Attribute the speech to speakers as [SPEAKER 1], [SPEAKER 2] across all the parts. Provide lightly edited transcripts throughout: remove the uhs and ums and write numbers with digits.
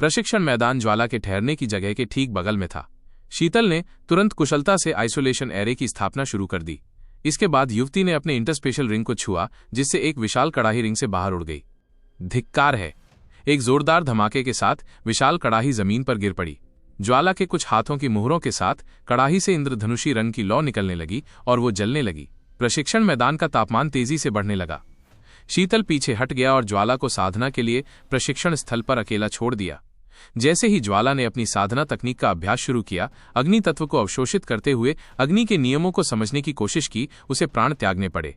[SPEAKER 1] प्रशिक्षण मैदान ज्वाला के ठहरने की जगह के ठीक बगल में था। शीतल ने तुरंत कुशलता से आइसोलेशन एरे की स्थापना शुरू कर दी। इसके बाद युवती ने अपने इंटरस्पेशल रिंग को छुआ, जिससे एक विशाल कड़ाही रिंग से बाहर उड़ गई। धिक्कार है! एक जोरदार धमाके के साथ विशाल कड़ाही जमीन पर गिर पड़ी। ज्वाला के कुछ हाथों की मुहरों के साथ कड़ाही से इंद्रधनुषी रंग की लौ निकलने लगी और वो जलने लगी। प्रशिक्षण मैदान का तापमान तेजी से बढ़ने लगा। शीतल पीछे हट गया और ज्वाला को साधना के लिए प्रशिक्षण स्थल पर अकेला छोड़ दिया। जैसे ही ज्वाला ने अपनी साधना तकनीक का अभ्यास शुरू किया, अग्नि तत्व को अवशोषित करते हुए अग्नि के नियमों को समझने की कोशिश की, उसे प्राण त्यागने पड़े।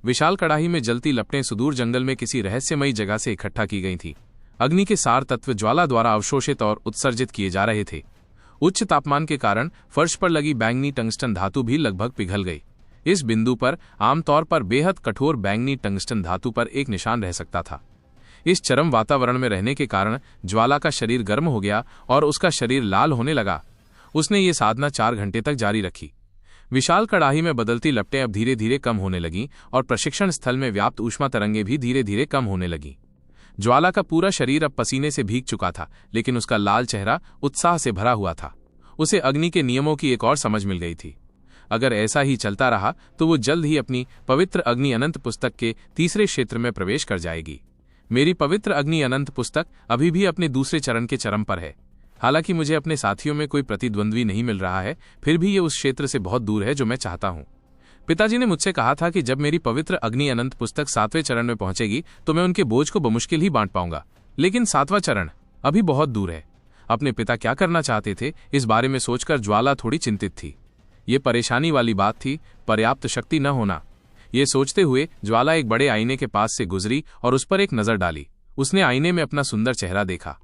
[SPEAKER 1] विशाल कड़ाही में जलती लपटें सुदूर जंगल में किसी रहस्यमयी जगह से इकट्ठा की गई थीं। अग्नि के सार तत्व ज्वाला द्वारा अवशोषित और उत्सर्जित किए जा रहे थे। उच्च तापमान के कारण फर्श पर लगी बैंगनी टंगस्टन धातु भी लगभग पिघल गई। इस बिंदु पर आमतौर पर बेहद कठोर बैंगनी टंगस्टन धातु पर एक निशान रह सकता था। इस चरम वातावरण में रहने के कारण ज्वाला का शरीर गर्म हो गया और उसका शरीर लाल होने लगा। उसने ये साधना 4 घंटे तक जारी रखी। विशाल कड़ाही में बदलती लपटें अब धीरे धीरे कम होने लगीं और प्रशिक्षण स्थल में व्याप्त ऊष्मा तरंगें भी धीरे धीरे कम होने लगीं। ज्वाला का पूरा शरीर अब पसीने से भीग चुका था, लेकिन उसका लाल चेहरा उत्साह से भरा हुआ था। उसे अग्नि के नियमों की एक और समझ मिल गई थी। अगर ऐसा ही चलता रहा तो वो जल्द ही अपनी पवित्र अग्नि अनंत पुस्तक के तीसरे क्षेत्र में प्रवेश कर जाएगी। मेरी पवित्र अग्नि अनंत पुस्तक अभी भी अपने दूसरे चरण के चरम पर है। हालांकि मुझे अपने साथियों में कोई प्रतिद्वंद्वी नहीं मिल रहा है, फिर भी ये उस क्षेत्र से बहुत दूर है जो मैं चाहता हूँ। पिताजी ने मुझसे कहा था कि जब मेरी पवित्र अग्नि अनंत पुस्तक 7वें चरण में पहुंचेगी तो मैं उनके बोझ को बमुश्किल ही बांट पाऊंगा, लेकिन 7वां चरण अभी बहुत दूर है। अपने पिता क्या करना चाहते थे, इस बारे में सोचकर ज्वाला थोड़ी चिंतित थी। ये परेशानी वाली बात थी, पर्याप्त शक्ति न होना। ये सोचते हुए ज्वाला एक बड़े आईने के पास से गुजरी और उस पर एक नजर डाली। उसने आईने में अपना सुंदर चेहरा देखा।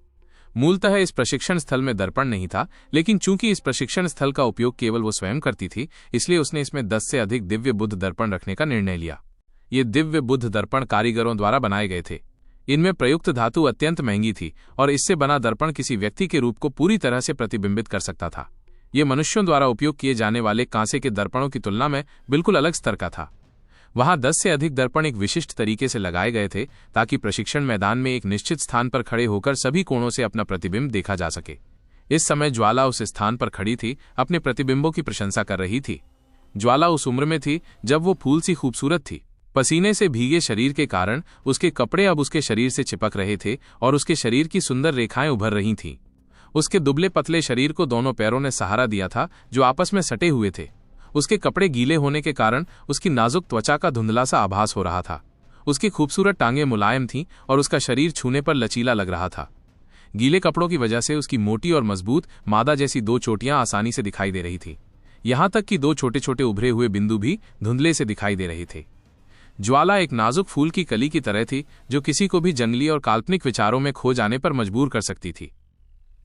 [SPEAKER 1] मूलतः इस प्रशिक्षण स्थल में दर्पण नहीं था, लेकिन चूंकि इस प्रशिक्षण स्थल का उपयोग केवल वो स्वयं करती थी, इसलिए उसने इसमें 10 से अधिक दिव्य बुद्ध दर्पण रखने का निर्णय लिया। ये दिव्य बुद्ध दर्पण कारीगरों द्वारा बनाए गए थे। इनमें प्रयुक्त धातु अत्यंत महंगी थी और इससे बना दर्पण किसी व्यक्ति के रूप को पूरी तरह से प्रतिबिंबित कर सकता था। ये मनुष्यों द्वारा उपयोग किए जाने वाले कांसे के दर्पणों की तुलना में बिल्कुल अलग स्तर का था। वहां 10 से अधिक दर्पण एक विशिष्ट तरीके से लगाए गए थे ताकि प्रशिक्षण मैदान में एक निश्चित स्थान पर खड़े होकर सभी कोणों से अपना प्रतिबिंब देखा जा सके। इस समय ज्वाला उस स्थान पर खड़ी थी, अपने प्रतिबिंबों की प्रशंसा कर रही थी। ज्वाला उस उम्र में थी जब वो फूल सी खूबसूरत थी। पसीने से भीगे शरीर के कारण उसके कपड़े अब उसके शरीर से चिपक रहे थे और उसके शरीर की सुंदर रेखाएं उभर रही थीं। उसके दुबले पतले शरीर को दोनों पैरों ने सहारा दिया था, जो आपस में सटे हुए थे। उसके कपड़े गीले होने के कारण उसकी नाजुक त्वचा का धुंधला सा आभास हो रहा था। उसकी खूबसूरत टांगें मुलायम थीं और उसका शरीर छूने पर लचीला लग रहा था। गीले कपड़ों की वजह से उसकी मोटी और मजबूत मादा जैसी 2 चोटियां आसानी से दिखाई दे रही थी। यहां तक कि 2 छोटे छोटे उभरे हुए बिंदु भी धुंधले से दिखाई दे रहे थे। ज्वाला एक नाजुक फूल की कली की तरह थी, जो किसी को भी जंगली और काल्पनिक विचारों में खो जाने पर मजबूर कर सकती थी।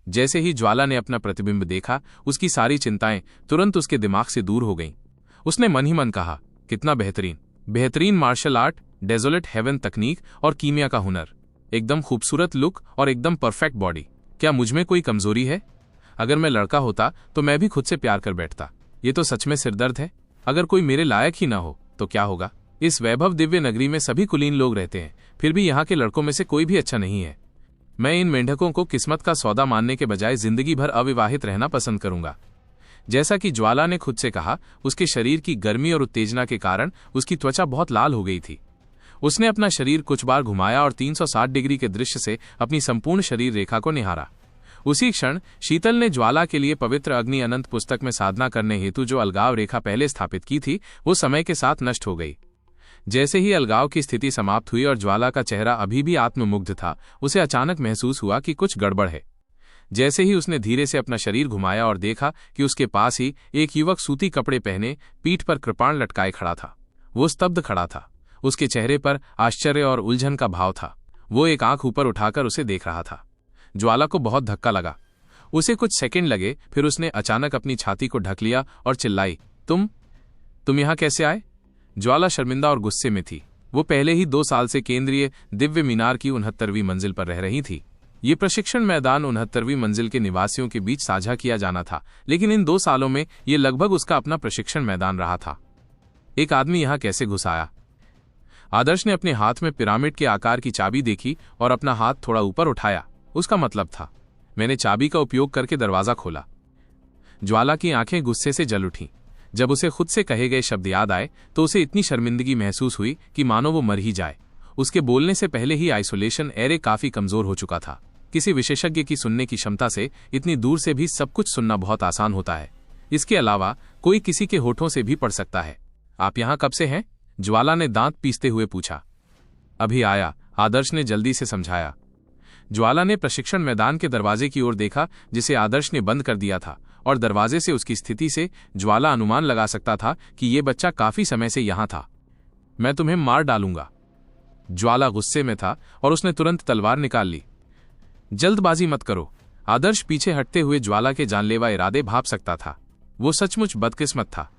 [SPEAKER 1] जैसे ही ज्वाला ने अपना प्रतिबिंब देखा, उसकी सारी चिंताएं तुरंत उसके दिमाग से दूर हो गईं। उसने मन ही मन कहा, कितना बेहतरीन मार्शल आर्ट, डेजोलेट हेवन तकनीक और कीमिया का हुनर, एकदम खूबसूरत लुक और एकदम परफेक्ट बॉडी। क्या मुझ में कोई कमजोरी है? अगर मैं लड़का होता तो मैं भी खुद से प्यार कर बैठता। ये तो सच में सिरदर्द है। अगर कोई मेरे लायक ही ना हो तो क्या होगा? इस वैभव दिव्य नगरी में सभी कुलीन लोग रहते हैं, फिर भी यहाँ के लड़कों में से कोई भी अच्छा नहीं है। मैं इन मेंढकों को किस्मत का सौदा मानने के बजाय जिंदगी भर अविवाहित रहना पसंद करूंगा। जैसा कि ज्वाला ने खुद से कहा, उसके शरीर की गर्मी और उत्तेजना के कारण उसकी त्वचा बहुत लाल हो गई थी। उसने अपना शरीर कुछ बार घुमाया और 360 डिग्री के दृश्य से अपनी संपूर्ण शरीर रेखा को निहारा। उसी क्षण शीतल ने ज्वाला के लिए पवित्र अग्नि अनंत पुस्तक में साधना करने हेतु जो अलगाव रेखा पहले स्थापित की थी, वो समय के साथ नष्ट हो गई। जैसे ही अलगाव की स्थिति समाप्त हुई और ज्वाला का चेहरा अभी भी आत्ममुग्ध था, उसे अचानक महसूस हुआ कि कुछ गड़बड़ है। जैसे ही उसने धीरे से अपना शरीर घुमाया और देखा कि उसके पास ही एक युवक सूती कपड़े पहने पीठ पर कृपाण लटकाए खड़ा था। वो स्तब्ध खड़ा था। उसके चेहरे पर आश्चर्य और उलझन का भाव था। वो एक आंख ऊपर उठाकर उसे देख रहा था। ज्वाला को बहुत धक्का लगा। उसे कुछ सेकंड लगे, फिर उसने अचानक अपनी छाती को ढक लिया और चिल्लाई, तुम यहाँ कैसे आए? ज्वाला शर्मिंदा और गुस्से में थी। वो पहले ही 2 साल से केंद्रीय दिव्य मीनार की 69वीं मंजिल पर रह रही थी। ये प्रशिक्षण मैदान 69वीं मंजिल के निवासियों के बीच साझा किया जाना था, लेकिन इन 2 सालों में ये लगभग उसका अपना प्रशिक्षण मैदान रहा था। एक आदमी यहाँ कैसे घुस आया? आदर्श ने अपने हाथ में पिरामिड के आकार की चाबी देखी और अपना हाथ थोड़ा ऊपर उठाया। उसका मतलब था मैंने चाबी का उपयोग करके दरवाजा खोला। ज्वाला की आंखें गुस्से से जल उठीं। जब उसे खुद से कहे गए शब्द याद आए तो उसे इतनी शर्मिंदगी महसूस हुई कि मानो वो मर ही जाए। उसके बोलने से पहले ही आइसोलेशन एरे काफी कमजोर हो चुका था। किसी विशेषज्ञ की सुनने की क्षमता से इतनी दूर से भी सब कुछ सुनना बहुत आसान होता है। इसके अलावा कोई किसी के होठों से भी पढ़ सकता है। आप यहां कब से हैं? ज्वाला ने दांत पीसते हुए पूछा। अभी आया, आदर्श ने जल्दी से समझाया। ज्वाला ने प्रशिक्षण मैदान के दरवाजे की ओर देखा जिसे आदर्श ने बंद कर दिया था, और दरवाजे से उसकी स्थिति से ज्वाला अनुमान लगा सकता था कि यह बच्चा काफी समय से यहां था। मैं तुम्हें मार डालूंगा। ज्वाला गुस्से में था और उसने तुरंत तलवार निकाल ली। जल्दबाजी मत करो। आदर्श पीछे हटते हुए ज्वाला के जानलेवा इरादे भाप सकता था। वो सचमुच बदकिस्मत था।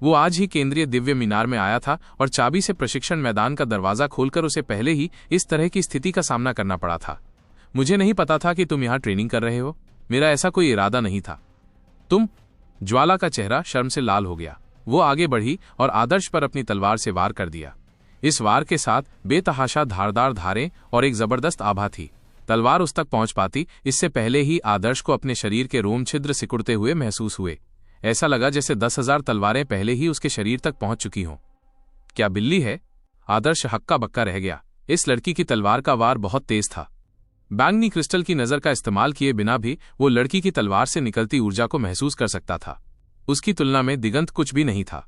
[SPEAKER 1] वो आज ही केंद्रीय दिव्य मीनार में आया था और चाबी से प्रशिक्षण मैदान का दरवाजा खोलकर उसे पहले ही इस तरह की स्थिति का सामना करना पड़ा था। मुझे नहीं पता था कि तुम यहां ट्रेनिंग कर रहे हो। मेरा ऐसा कोई इरादा नहीं था। तुम? ज्वाला का चेहरा शर्म से लाल हो गया। वो आगे बढ़ी और आदर्श पर अपनी तलवार से वार कर दिया। इस वार के साथ बेतहाशा धारदार धारें और एक जबरदस्त आभा थी। तलवार उस तक पहुंच पाती इससे पहले ही आदर्श को अपने शरीर के रोम छिद्र सिकुड़ते हुए महसूस हुए। ऐसा लगा जैसे 10,000 तलवारें पहले ही उसके शरीर तक पहुंच चुकी हों। क्या बिल्ली है? आदर्श हक्का बक्का रह गया। इस लड़की की तलवार का वार बहुत तेज था। बैंगनी क्रिस्टल की नजर का इस्तेमाल किए बिना भी वो लड़की की तलवार से निकलती ऊर्जा को महसूस कर सकता था। उसकी तुलना में दिगंत कुछ भी नहीं था।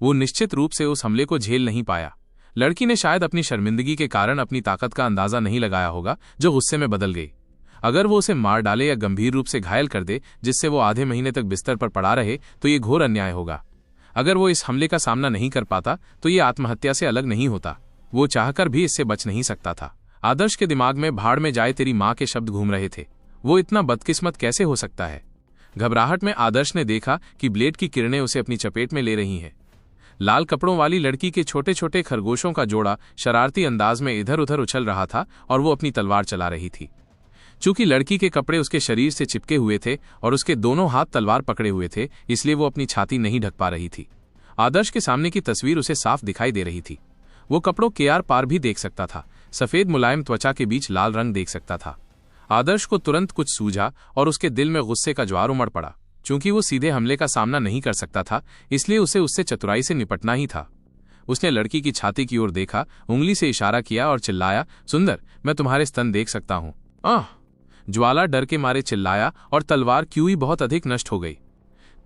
[SPEAKER 1] वो निश्चित रूप से उस हमले को झेल नहीं पाया। लड़की ने शायद अपनी शर्मिंदगी के कारण अपनी ताकत का अंदाजा नहीं लगाया होगा, जो गुस्से में बदल गई। अगर वो उसे मार डाले या गंभीर रूप से घायल कर दे जिससे वो आधे महीने तक बिस्तर पर पड़ा रहे तो ये घोर अन्याय होगा। अगर वो इस हमले का सामना नहीं कर पाता तो ये आत्महत्या से अलग नहीं होता। वो चाहकर भी इससे बच नहीं सकता था। आदर्श के दिमाग में भाड़ में जाए तेरी मां के शब्द घूम रहे थे। वो इतना बदकिस्मत कैसे हो सकता है? घबराहट में आदर्श ने देखा कि ब्लेड की किरणें उसे अपनी चपेट में ले रही हैं। लाल कपड़ों वाली लड़की के छोटे छोटे खरगोशों का जोड़ा शरारती अंदाज में इधर उधर उछल रहा था और वो अपनी तलवार चला रही थी। चूंकि लड़की के कपड़े उसके शरीर से चिपके हुए थे और उसके दोनों हाथ तलवार पकड़े हुए थे, इसलिए वो अपनी छाती नहीं ढक पा रही थी। आदर्श के सामने की तस्वीर उसे साफ दिखाई दे रही थी। वो कपड़ों के आर पार भी देख सकता था। सफेद मुलायम त्वचा के बीच लाल रंग देख सकता था। आदर्श को तुरंत कुछ सूझा और उसके दिल में गुस्से का ज्वार उमड़ पड़ा। चूंकि वो सीधे हमले का सामना नहीं कर सकता था, इसलिए उसे उससे चतुराई से निपटना ही था। उसने लड़की की छाती की ओर देखा, उंगली से इशारा किया और चिल्लाया, सुंदर, मैं तुम्हारे स्तन देख सकता हूं। आह! ज्वाला डर के मारे चिल्लाया और तलवार क्यूई बहुत अधिक नष्ट हो गई।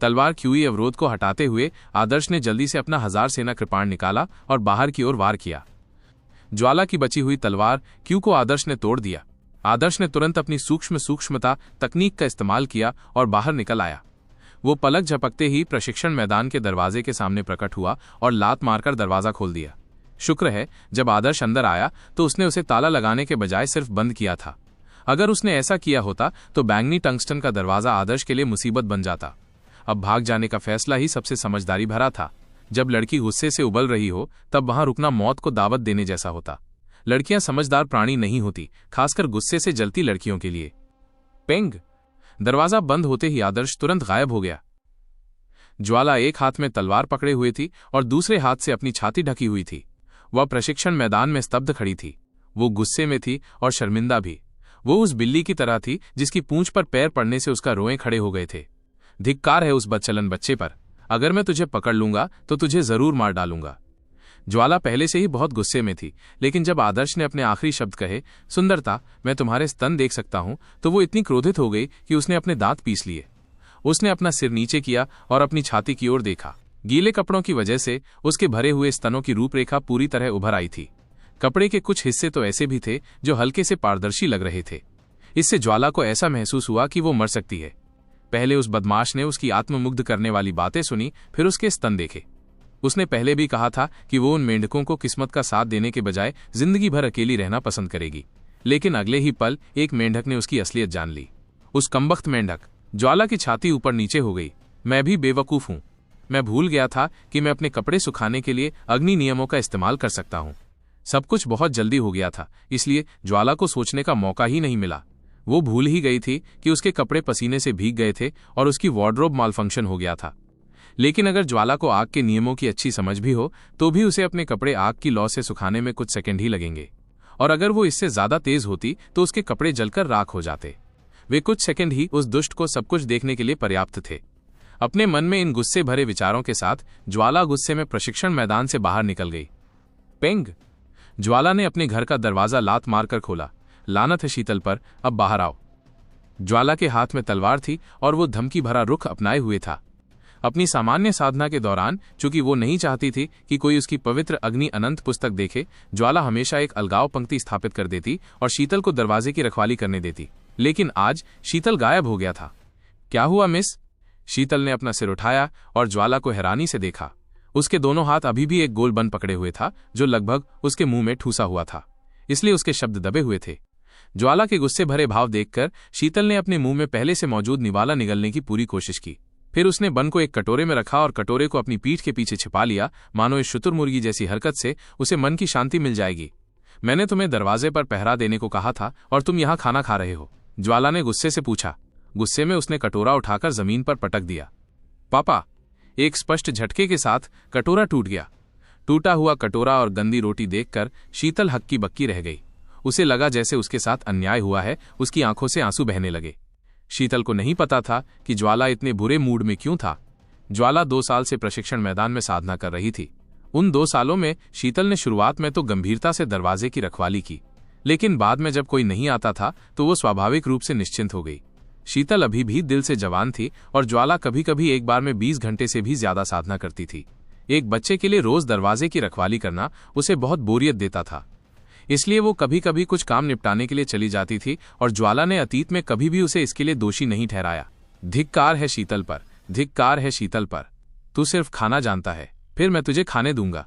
[SPEAKER 1] तलवार क्यूई अवरोध को हटाते हुए आदर्श ने जल्दी से अपना 1000 सेना कृपाण निकाला और बाहर की ओर वार किया। ज्वाला की बची हुई तलवार क्यू को आदर्श ने तोड़ दिया। आदर्श ने तुरंत अपनी सूक्ष्मता तकनीक का इस्तेमाल किया और बाहर निकल आया। वो पलक झपकते ही प्रशिक्षण मैदान के दरवाजे के सामने प्रकट हुआ और लात मारकर दरवाजा खोल दिया। शुक्र है जब आदर्श अंदर आया तो उसने उसे ताला लगाने के बजाय सिर्फ बंद किया था। अगर उसने ऐसा किया होता तो बैंगनी टंगस्टन का दरवाजा आदर्श के लिए मुसीबत बन जाता। अब भाग जाने का फैसला ही सबसे समझदारी भरा था। जब लड़की गुस्से से उबल रही हो तब वहां रुकना मौत को दावत देने जैसा होता। लड़कियां समझदार प्राणी नहीं होती, खासकर गुस्से से जलती लड़कियों के लिए। पेंग! दरवाजा बंद होते ही आदर्श तुरंत गायब हो गया। ज्वाला एक हाथ में तलवार पकड़े हुए थी और दूसरे हाथ से अपनी छाती ढकी हुई थी। वह प्रशिक्षण मैदान में स्तब्ध खड़ी थी। वो गुस्से में थी और शर्मिंदा भी। वो उस बिल्ली की तरह थी जिसकी पूंछ पर पैर पड़ने से उसका रोएं खड़े हो गए थे। धिक्कार है उस बदचलन बच्चे पर। अगर मैं तुझे पकड़ लूंगा तो तुझे जरूर मार डालूंगा। ज्वाला पहले से ही बहुत गुस्से में थी, लेकिन जब आदर्श ने अपने आखिरी शब्द कहे, सुंदरता, मैं तुम्हारे स्तन देख सकता हूं, तो वो इतनी क्रोधित हो गई कि उसने अपने दांत पीस लिए। उसने अपना सिर नीचे किया और अपनी छाती की ओर देखा। गीले कपड़ों की वजह से उसके भरे हुए स्तनों की रूपरेखा पूरी तरह उभर आई थी। कपड़े के कुछ हिस्से तो ऐसे भी थे जो हल्के से पारदर्शी लग रहे थे। इससे ज्वाला को ऐसा महसूस हुआ कि वो मर सकती है। पहले उस बदमाश ने उसकी आत्ममुग्ध करने वाली बातें सुनी, फिर उसके स्तन देखे। उसने पहले भी कहा था कि वो उन मेंढकों को किस्मत का साथ देने के बजाय जिंदगी भर अकेली रहना पसंद करेगी, लेकिन अगले ही पल एक मेंढक ने उसकी असलियत जान ली। उस कमबख्त मेंढक! ज्वाला की छाती ऊपर नीचे हो गई। मैं भी बेवकूफ हूं। मैं भूल गया था कि मैं अपने कपड़े सुखाने के लिए अग्नि नियमों का इस्तेमाल कर सकता हूं। सब कुछ बहुत जल्दी हो गया था, इसलिए ज्वाला को सोचने का मौका ही नहीं मिला। वो भूल ही गई थी कि उसके कपड़े पसीने से भीग गए थे और उसकी वार्डरोब मालफंक्शन हो गया था। लेकिन अगर ज्वाला को आग के नियमों की अच्छी समझ भी हो तो भी उसे अपने कपड़े आग की लौ से सुखाने में कुछ सेकंड ही लगेंगे, और अगर वो इससे ज्यादा तेज होती तो उसके कपड़े जलकर राख हो जाते। वे कुछ सेकंड ही उस दुष्ट को सब कुछ देखने के लिए पर्याप्त थे। अपने मन में इन गुस्से भरे विचारों के साथ ज्वाला गुस्से में प्रशिक्षण मैदान से बाहर निकल गई। पेंग! ज्वाला ने अपने घर का दरवाजा लात मारकर खोला। लानत है शीतल पर, अब बाहर आओ। ज्वाला के हाथ में तलवार थी और वो धमकी भरा रुख अपनाए हुए था। अपनी सामान्य साधना के दौरान, चूंकि वो नहीं चाहती थी कि कोई उसकी पवित्र अग्नि अनंत पुस्तक देखे, ज्वाला हमेशा एक अलगाव पंक्ति स्थापित कर देती और शीतल को दरवाजे की रखवाली करने देती। लेकिन आज शीतल गायब हो गया था। क्या हुआ मिस? शीतल ने अपना सिर उठाया और ज्वाला को हैरानी से देखा। उसके दोनों हाथ अभी भी एक गोल बन पकड़े हुए था जो लगभग उसके मुंह में ठूसा हुआ था, इसलिए उसके शब्द दबे हुए थे। ज्वाला के गुस्से भरे भाव देखकर शीतल ने अपने मुंह में पहले से मौजूद निवाला निगलने की पूरी कोशिश की। फिर उसने बन को एक कटोरे में रखा और कटोरे को अपनी पीठ के पीछे छिपा लिया, मानो इस शुतुरमुर्गी जैसी हरकत से उसे मन की शांति मिल जाएगी। मैंने तुम्हें दरवाजे पर पहरा देने को कहा था और तुम यहाँ खाना खा रहे हो, ज्वाला ने गुस्से से पूछा। गुस्से में उसने कटोरा उठाकर जमीन पर पटक दिया। पापा! एक स्पष्ट झटके के साथ कटोरा टूट गया। टूटा हुआ कटोरा और गंदी रोटी देखकर शीतल हक्की बक्की रह गई। उसे लगा जैसे उसके साथ अन्याय हुआ है। उसकी आंखों से आंसू बहने लगे। शीतल को नहीं पता था कि ज्वाला इतने बुरे मूड में क्यों था। ज्वाला 2 साल से प्रशिक्षण मैदान में साधना कर रही थी। उन 2 सालों में शीतल ने शुरुआत में तो गंभीरता से दरवाजे की रखवाली की, लेकिन बाद में जब कोई नहीं आता था तो वो स्वाभाविक रूप से निश्चिंत हो गई। शीतल अभी भी दिल से जवान थी और ज्वाला कभी कभी एक बार में 20 घंटे से भी ज्यादा साधना करती थी। एक बच्चे के लिए रोज दरवाजे की रखवाली करना उसे बहुत बोरियत देता था, इसलिए वो कभी कभी कुछ काम निपटाने के लिए चली जाती थी और ज्वाला ने अतीत में कभी भी उसे इसके लिए दोषी नहीं ठहराया। धिक्कार है शीतल पर, धिक्कार है शीतल पर। तू सिर्फ खाना जानता है, फिर मैं तुझे खाने दूंगा।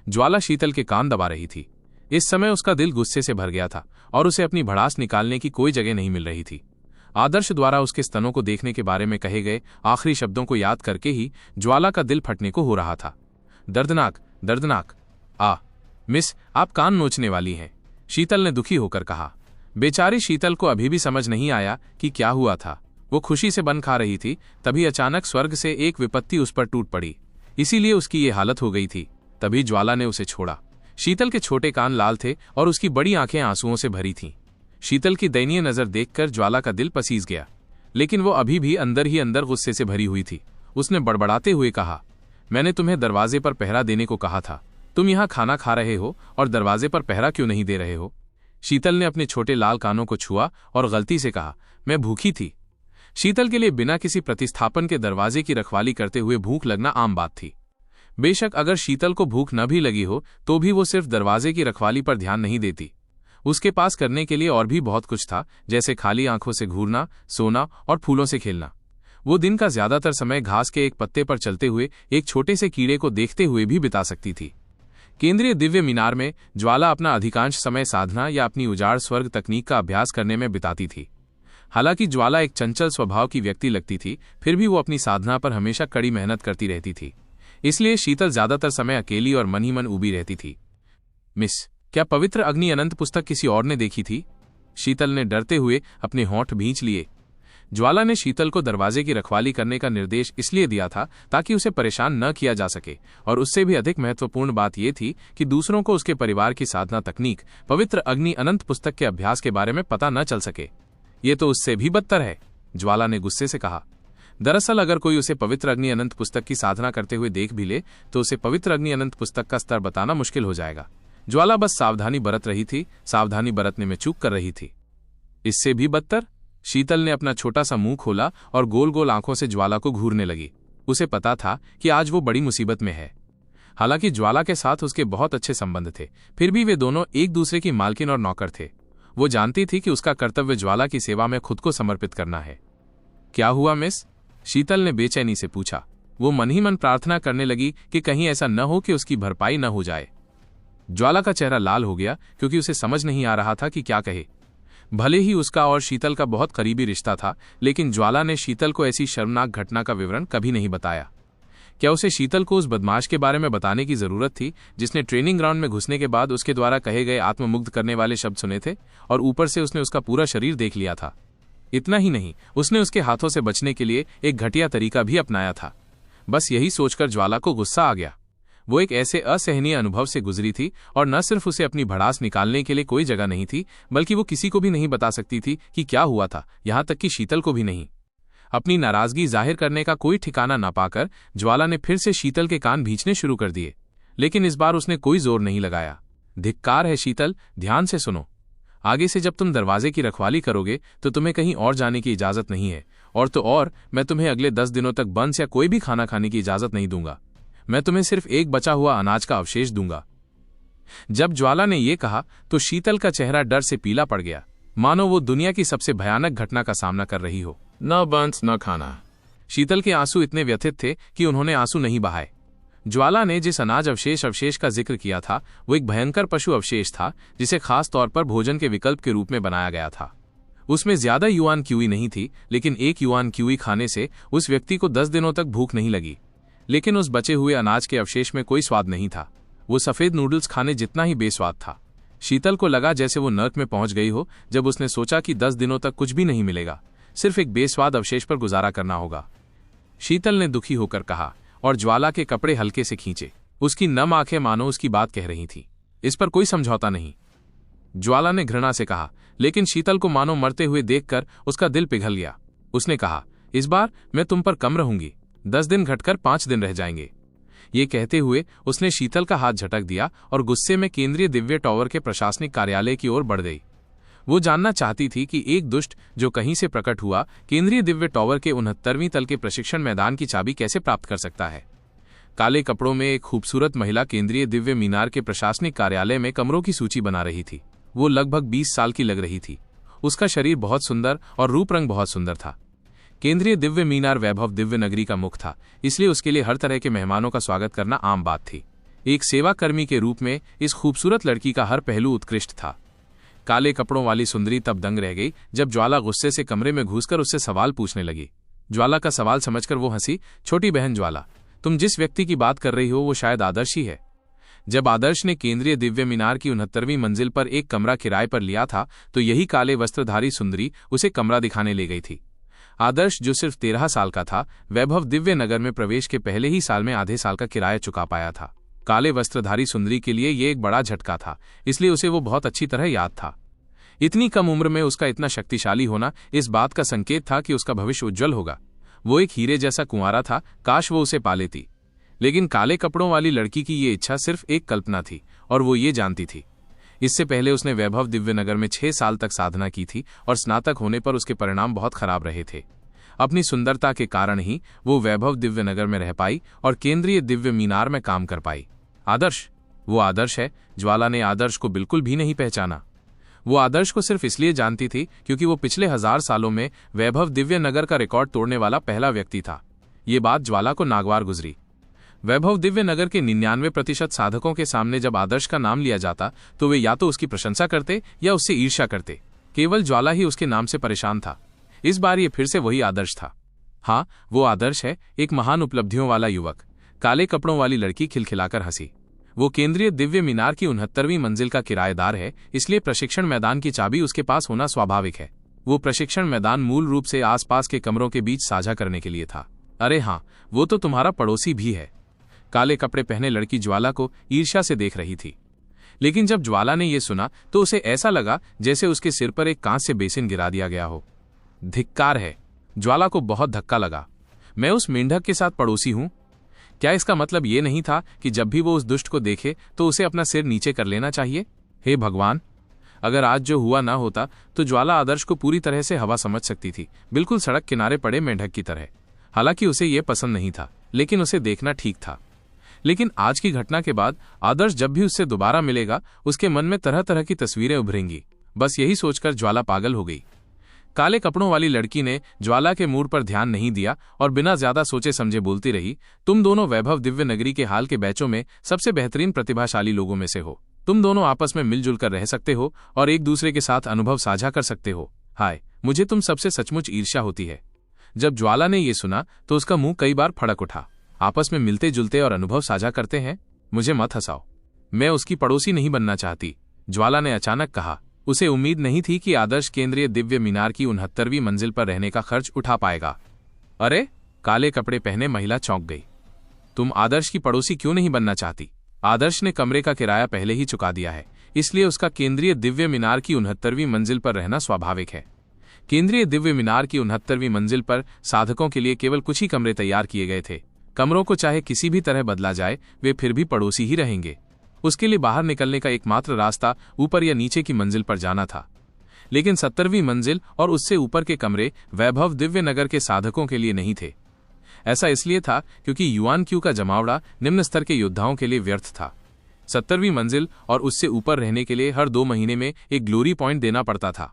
[SPEAKER 1] ज्वाला शीतल के कान दबा रही थी। इस समय उसका दिल गुस्से से भर गया था और उसे अपनी भड़ास निकालने की कोई जगह नहीं मिल रही थी। आदर्श द्वारा उसके स्तनों को देखने के बारे में कहे गए आखिरी शब्दों को याद करके ही ज्वाला का दिल फटने को हो रहा था। दर्दनाक, दर्दनाक। मिस, आप कान नोचने वाली हैं, शीतल ने दुखी होकर कहा। बेचारी शीतल को अभी भी समझ नहीं आया कि क्या हुआ था। वो खुशी से बन खा रही थी, तभी अचानक स्वर्ग से एक विपत्ति उस पर टूट पड़ी, इसीलिए उसकी ये हालत हो गई थी। तभी ज्वाला ने उसे छोड़ा। शीतल के छोटे कान लाल थे और उसकी बड़ी आंखें आंसुओं से भरी थीं। शीतल की दयनीय नजर देखकर ज्वाला का दिल पसीज गया, लेकिन वो अभी भी अंदर ही अंदर गुस्से से भरी हुई थी। उसने बड़बड़ाते हुए कहा, मैंने तुम्हें दरवाजे पर पहरा देने को कहा था। तुम यहाँ खाना खा रहे हो और दरवाजे पर पहरा क्यों नहीं दे रहे हो? शीतल ने अपने छोटे लाल कानों को छुआ और गलती से कहा, मैं भूखी थी। शीतल के लिए बिना किसी प्रतिस्थापन के दरवाजे की रखवाली करते हुए भूख लगना आम बात थी। बेशक अगर शीतल को भूख न भी लगी हो तो भी वो सिर्फ दरवाजे की रखवाली पर ध्यान नहीं देती। उसके पास करने के लिए और भी बहुत कुछ था, जैसे खाली आंखों से घूरना, सोना और फूलों से खेलना। वो दिन का ज्यादातर समय घास के एक पत्ते पर चलते हुए एक छोटे से कीड़े को देखते हुए भी बिता सकती थी। केंद्रीय दिव्य मीनार में ज्वाला अपना अधिकांश समय साधना या अपनी उजाड़ स्वर्ग तकनीक का अभ्यास करने में बिताती थी। हालांकि ज्वाला एक चंचल स्वभाव की व्यक्ति लगती थी, फिर भी वो अपनी साधना पर हमेशा कड़ी मेहनत करती रहती थी। इसलिए शीतल ज्यादातर समय अकेली और मन ही मन उबी रहती थी। मिस, क्या पवित्र अग्नि अनंत पुस्तक किसी और ने देखी थी? शीतल ने डरते हुए अपने होंठ भींच लिए। ज्वाला ने शीतल को दरवाजे की रखवाली करने का निर्देश इसलिए दिया था ताकि उसे परेशान न किया जा सके, और उससे भी अधिक महत्वपूर्ण बात यह थी कि दूसरों को उसके परिवार की साधना तकनीक पवित्र अग्नि अनंत पुस्तक के अभ्यास के बारे में पता न चल सके। ये तो उससे भी बदतर है, ज्वाला ने गुस्से से कहा। दरअसल अगर कोई उसे पवित्र अग्नि अनंत पुस्तक की साधना करते हुए देख भी ले तो उसे पवित्र अग्नि अनंत पुस्तक का स्तर बताना मुश्किल हो जाएगा। ज्वाला बस सावधानी बरत रही थी, सावधानी बरतने में चूक कर रही थी। इससे भी बदतर? शीतल ने अपना छोटा सा मुंह खोला और गोल गोल आंखों से ज्वाला को घूरने लगी। उसे पता था कि आज वो बड़ी मुसीबत में है। हालांकि ज्वाला के साथ उसके बहुत अच्छे संबंध थे, फिर भी वे दोनों एक दूसरे की मालकिन और नौकर थे। वो जानती थी कि उसका कर्तव्य ज्वाला की सेवा में खुद को समर्पित करना है। क्या हुआ मिस? शीतल ने बेचैनी से पूछा। वो मन ही मन प्रार्थना करने लगी कि कहीं ऐसा न हो कि उसकी भरपाई न हो जाए। ज्वाला का चेहरा लाल हो गया क्योंकि उसे समझ नहीं आ रहा था कि क्या कहे। भले ही उसका और शीतल का बहुत करीबी रिश्ता था, लेकिन ज्वाला ने शीतल को ऐसी शर्मनाक घटना का विवरण कभी नहीं बताया। क्या उसे शीतल को उस बदमाश के बारे में बताने की जरूरत थी जिसने ट्रेनिंग ग्राउंड में घुसने के बाद उसके द्वारा कहे गए आत्ममुग्ध करने वाले शब्द सुने थे, और ऊपर से उसने उसका पूरा शरीर देख लिया था? इतना ही नहीं, उसने उसके हाथों से बचने के लिए एक घटिया तरीका भी अपनाया था। बस यही सोचकर ज्वाला को गुस्सा आ गया। वो एक ऐसे असहनीय अनुभव से गुजरी थी और न सिर्फ उसे अपनी भड़ास निकालने के लिए कोई जगह नहीं थी, बल्कि वो किसी को भी नहीं बता सकती थी कि क्या हुआ था, यहां तक कि शीतल को भी नहीं। अपनी नाराजगी जाहिर करने का कोई ठिकाना न पाकर ज्वाला ने फिर से शीतल के कान भींचने शुरू कर दिए, लेकिन इस बार उसने कोई जोर नहीं लगाया। धिक्कार है शीतल, ध्यान से सुनो। आगे से जब तुम दरवाजे की रखवाली करोगे तो तुम्हें कहीं और जाने की इजाजत नहीं है, और तो और मैं तुम्हें अगले 10 दिनों तक बंस या कोई भी खाना खाने की इजाजत नहीं दूंगा। मैं तुम्हें सिर्फ एक बचा हुआ अनाज का अवशेष दूंगा। जब ज्वाला ने यह कहा तो शीतल का चेहरा डर से पीला पड़ गया, मानो वो दुनिया की सबसे भयानक घटना का सामना कर रही हो। न बंस न खाना। शीतल के आंसू इतने व्यथित थे कि उन्होंने आंसू नहीं बहाए। ज्वाला ने जिस अनाज अवशेष का जिक्र किया था वो एक भयंकर पशु अवशेष था, जिसे खास तौर पर भोजन के विकल्प के रूप में बनाया गया था। उसमें ज्यादा युआन क्यूई नहीं थी, लेकिन 1 युआन क्यूई खाने से उस व्यक्ति को 10 दिनों तक भूख नहीं लगी। लेकिन उस बचे हुए अनाज के अवशेष में कोई स्वाद नहीं था। वो सफेद नूडल्स खाने जितना ही बेस्वाद था। शीतल को लगा जैसे वो नर्क में पहुंच गई हो जब उसने सोचा कि 10 दिनों तक कुछ भी नहीं मिलेगा, सिर्फ एक बेस्वाद अवशेष पर गुजारा करना होगा। शीतल ने दुखी होकर कहा, और ज्वाला के कपड़े हल्के से खींचे। उसकी नम आंखें मानो उसकी बात कह रही थी। इस पर कोई समझौता नहीं, ज्वाला ने घृणा से कहा, लेकिन शीतल को मानो मरते हुए देखकर उसका दिल पिघल गया। उसने कहा, इस बार मैं तुम पर कम रहूंगी, 10 दिन घटकर 5 दिन रह जाएंगे। ये कहते हुए उसने शीतल का हाथ झटक दिया और गुस्से में केंद्रीय दिव्य टावर के प्रशासनिक कार्यालय की ओर बढ़ गई। वो जानना चाहती थी कि एक दुष्ट जो कहीं से प्रकट हुआ केंद्रीय दिव्य टावर के 69वीं तल के प्रशिक्षण मैदान की चाबी कैसे प्राप्त कर सकता है। काले कपड़ों में एक खूबसूरत महिला केंद्रीय दिव्य मीनार के प्रशासनिक कार्यालय में कमरों की सूची बना रही थी। वो लगभग 20 साल की लग रही थी। उसका शरीर बहुत सुंदर और रूप रंग बहुत सुंदर था। केंद्रीय दिव्य मीनार वैभव दिव्य नगरी का मुख था, इसलिए उसके लिए हर तरह के मेहमानों का स्वागत करना आम बात थी। एक सेवा कर्मी के रूप में इस खूबसूरत लड़की का हर पहलू उत्कृष्ट था। काले कपड़ों वाली सुंदरी तब दंग रह गई जब ज्वाला गुस्से से कमरे में घुसकर उससे सवाल पूछने लगी। ज्वाला का सवाल समझकर वो हंसी। छोटी बहन ज्वाला, तुम जिस व्यक्ति की बात कर रही हो वो शायद आदर्श ही है। जब आदर्श ने केंद्रीय दिव्य मीनार की 69वीं मंजिल पर एक कमरा किराए पर लिया था तो यही काले वस्त्रधारी सुंदरी उसे कमरा दिखाने ले गई थी। आदर्श, जो सिर्फ 13 साल का था, वैभव दिव्य नगर में प्रवेश के पहले ही साल में आधे साल का किराया चुका पाया था। काले वस्त्रधारी सुंदरी के लिए यह एक बड़ा झटका था, इसलिए उसे वो बहुत अच्छी तरह याद था। इतनी कम उम्र में उसका इतना शक्तिशाली होना इस बात का संकेत था कि उसका भविष्य उज्जवल होगा। वो एक हीरे जैसा कुंवारा था, काश वो उसे पा लेती। लेकिन काले कपड़ों वाली लड़की की ये इच्छा सिर्फ एक कल्पना थी और वो ये जानती थी। इससे पहले उसने वैभव दिव्यनगर में 6 साल तक साधना की थी और स्नातक होने पर उसके परिणाम बहुत खराब रहे थे। अपनी सुंदरता के कारण ही वो वैभव दिव्यनगर में रह पाई और केंद्रीय दिव्य मीनार में काम कर पाई। आदर्श, वो आदर्श है। ज्वाला ने आदर्श को बिल्कुल भी नहीं पहचाना। वो आदर्श को सिर्फ इसलिए जानती थी क्योंकि वो पिछले 1000 सालों में वैभव दिव्यनगर का रिकॉर्ड तोड़ने वाला पहला व्यक्ति था। ये बात ज्वाला को नागवार गुजरी। वैभव दिव्यनगर के 99% साधकों के सामने जब आदर्श का नाम लिया जाता तो वे या तो उसकी प्रशंसा करते या उससे ईर्ष्या करते। केवल ज्वाला ही उसके नाम से परेशान था। इस बार ये फिर से वही आदर्श था। हाँ, वो आदर्श है, एक महान उपलब्धियों वाला युवक। काले कपड़ों वाली लड़की खिलखिलाकर हंसी। वो केंद्रीय दिव्य मीनार की 69वीं मंजिल का किराएदार है, इसलिए प्रशिक्षण मैदान की चाबी उसके पास होना स्वाभाविक है। वो प्रशिक्षण मैदान मूल रूप से आसपास के कमरों के बीच साझा करने के लिए था। अरे हाँ, वो तो तुम्हारा पड़ोसी भी है। काले कपड़े पहने लड़की ज्वाला को ईर्ष्या से देख रही थी। लेकिन जब ज्वाला ने यह सुना तो उसे ऐसा लगा जैसे उसके सिर पर एक कांच से बेसिन गिरा दिया गया हो। धिक्कार है। ज्वाला को बहुत धक्का लगा। मैं उस मेंढक के साथ पड़ोसी हूं? क्या इसका मतलब ये नहीं था कि जब भी वो उस दुष्ट को देखे तो उसे अपना सिर नीचे कर लेना चाहिए? हे भगवान, अगर आज जो हुआ ना होता तो ज्वाला आदर्श को पूरी तरह से हवा समझ सकती थी, बिल्कुल सड़क किनारे पड़े मेंढक की तरह। हालांकि उसे यह पसंद नहीं था, लेकिन उसे देखना ठीक था। लेकिन आज की घटना के बाद आदर्श जब भी उससे दोबारा मिलेगा उसके मन में तरह तरह की तस्वीरें उभरेंगी। बस यही सोचकर ज्वाला पागल हो गई। काले कपड़ों वाली लड़की ने ज्वाला के मूड पर ध्यान नहीं दिया और बिना ज्यादा सोचे समझे बोलती रही, तुम दोनों वैभव दिव्य नगरी के हाल के बैचों में सबसे बेहतरीन प्रतिभाशाली लोगों में से हो। तुम दोनों आपस में मिलजुल कर रह सकते हो और एक दूसरे के साथ अनुभव साझा कर सकते हो। हाय, मुझे तुम सबसे सचमुच ईर्ष्या होती है। जब ज्वाला ने यह सुना तो उसका मुंह कई बार फड़क उठा। आपस में मिलते जुलते और अनुभव साझा करते हैं? मुझे मत हंसाओ। मैं उसकी पड़ोसी नहीं बनना चाहती, ज्वाला ने अचानक कहा। उसे उम्मीद नहीं थी कि आदर्श केंद्रीय दिव्य मीनार की 69वीं मंजिल पर रहने का खर्च उठा पाएगा। अरे, काले कपड़े पहने महिला चौंक गई। तुम आदर्श की पड़ोसी क्यों नहीं बनना चाहती? आदर्श ने कमरे का किराया पहले ही चुका दिया है, इसलिए उसका केंद्रीय दिव्य मीनार की 69वीं मंजिल पर रहना स्वाभाविक है। केंद्रीय दिव्य मीनार की 69वीं मंजिल पर साधकों के लिए केवल कुछ ही कमरे तैयार किए गए थे। कमरों को चाहे किसी भी तरह बदला जाए, वे फिर भी पड़ोसी ही रहेंगे। उसके लिए बाहर निकलने का एकमात्र रास्ता ऊपर या नीचे की मंजिल पर जाना था। लेकिन 70वीं मंजिल और उससे ऊपर के कमरे वैभव दिव्य नगर के साधकों के लिए नहीं थे। ऐसा इसलिए था क्योंकि युआन क्यू का जमावड़ा निम्न स्तर के योद्धाओं के लिए व्यर्थ था। 70वीं मंजिल और उससे ऊपर रहने के लिए हर 2 महीने में एक ग्लोरी पॉइंट देना पड़ता था।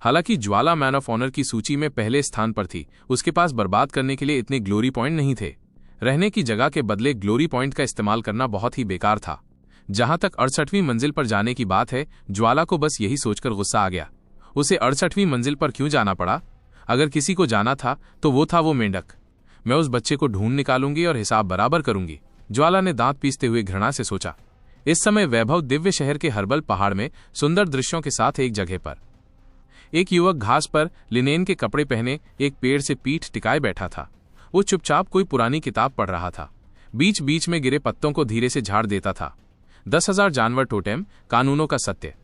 [SPEAKER 1] हालांकि ज्वाला मैन ऑफ ऑनर की सूची में पहले स्थान पर थी, उसके पास बर्बाद करने के लिए इतने ग्लोरी पॉइंट नहीं थे। रहने की जगह के बदले ग्लोरी पॉइंट का इस्तेमाल करना बहुत ही बेकार था। जहां तक 68वीं मंजिल पर जाने की बात है, ज्वाला को बस यही सोचकर गुस्सा आ गया। उसे 68वीं मंजिल पर क्यों जाना पड़ा? अगर किसी को जाना था तो वो था वो मेंढक। मैं उस बच्चे को ढूंढ निकालूंगी और हिसाब बराबर करूंगी, ज्वाला ने दांत पीसते हुए घृणा से सोचा। इस समय वैभव दिव्य शहर के हर्बल पहाड़ में सुंदर दृश्यों के साथ एक जगह पर एक युवक घास पर लिनेन के कपड़े पहने एक पेड़ से पीठ टिकाए बैठा था। वो चुपचाप कोई पुरानी किताब पढ़ रहा था। बीच बीच में गिरे पत्तों को धीरे से झाड़ देता था। 10,000 जानवर टोटेम, कानूनों का सत्य।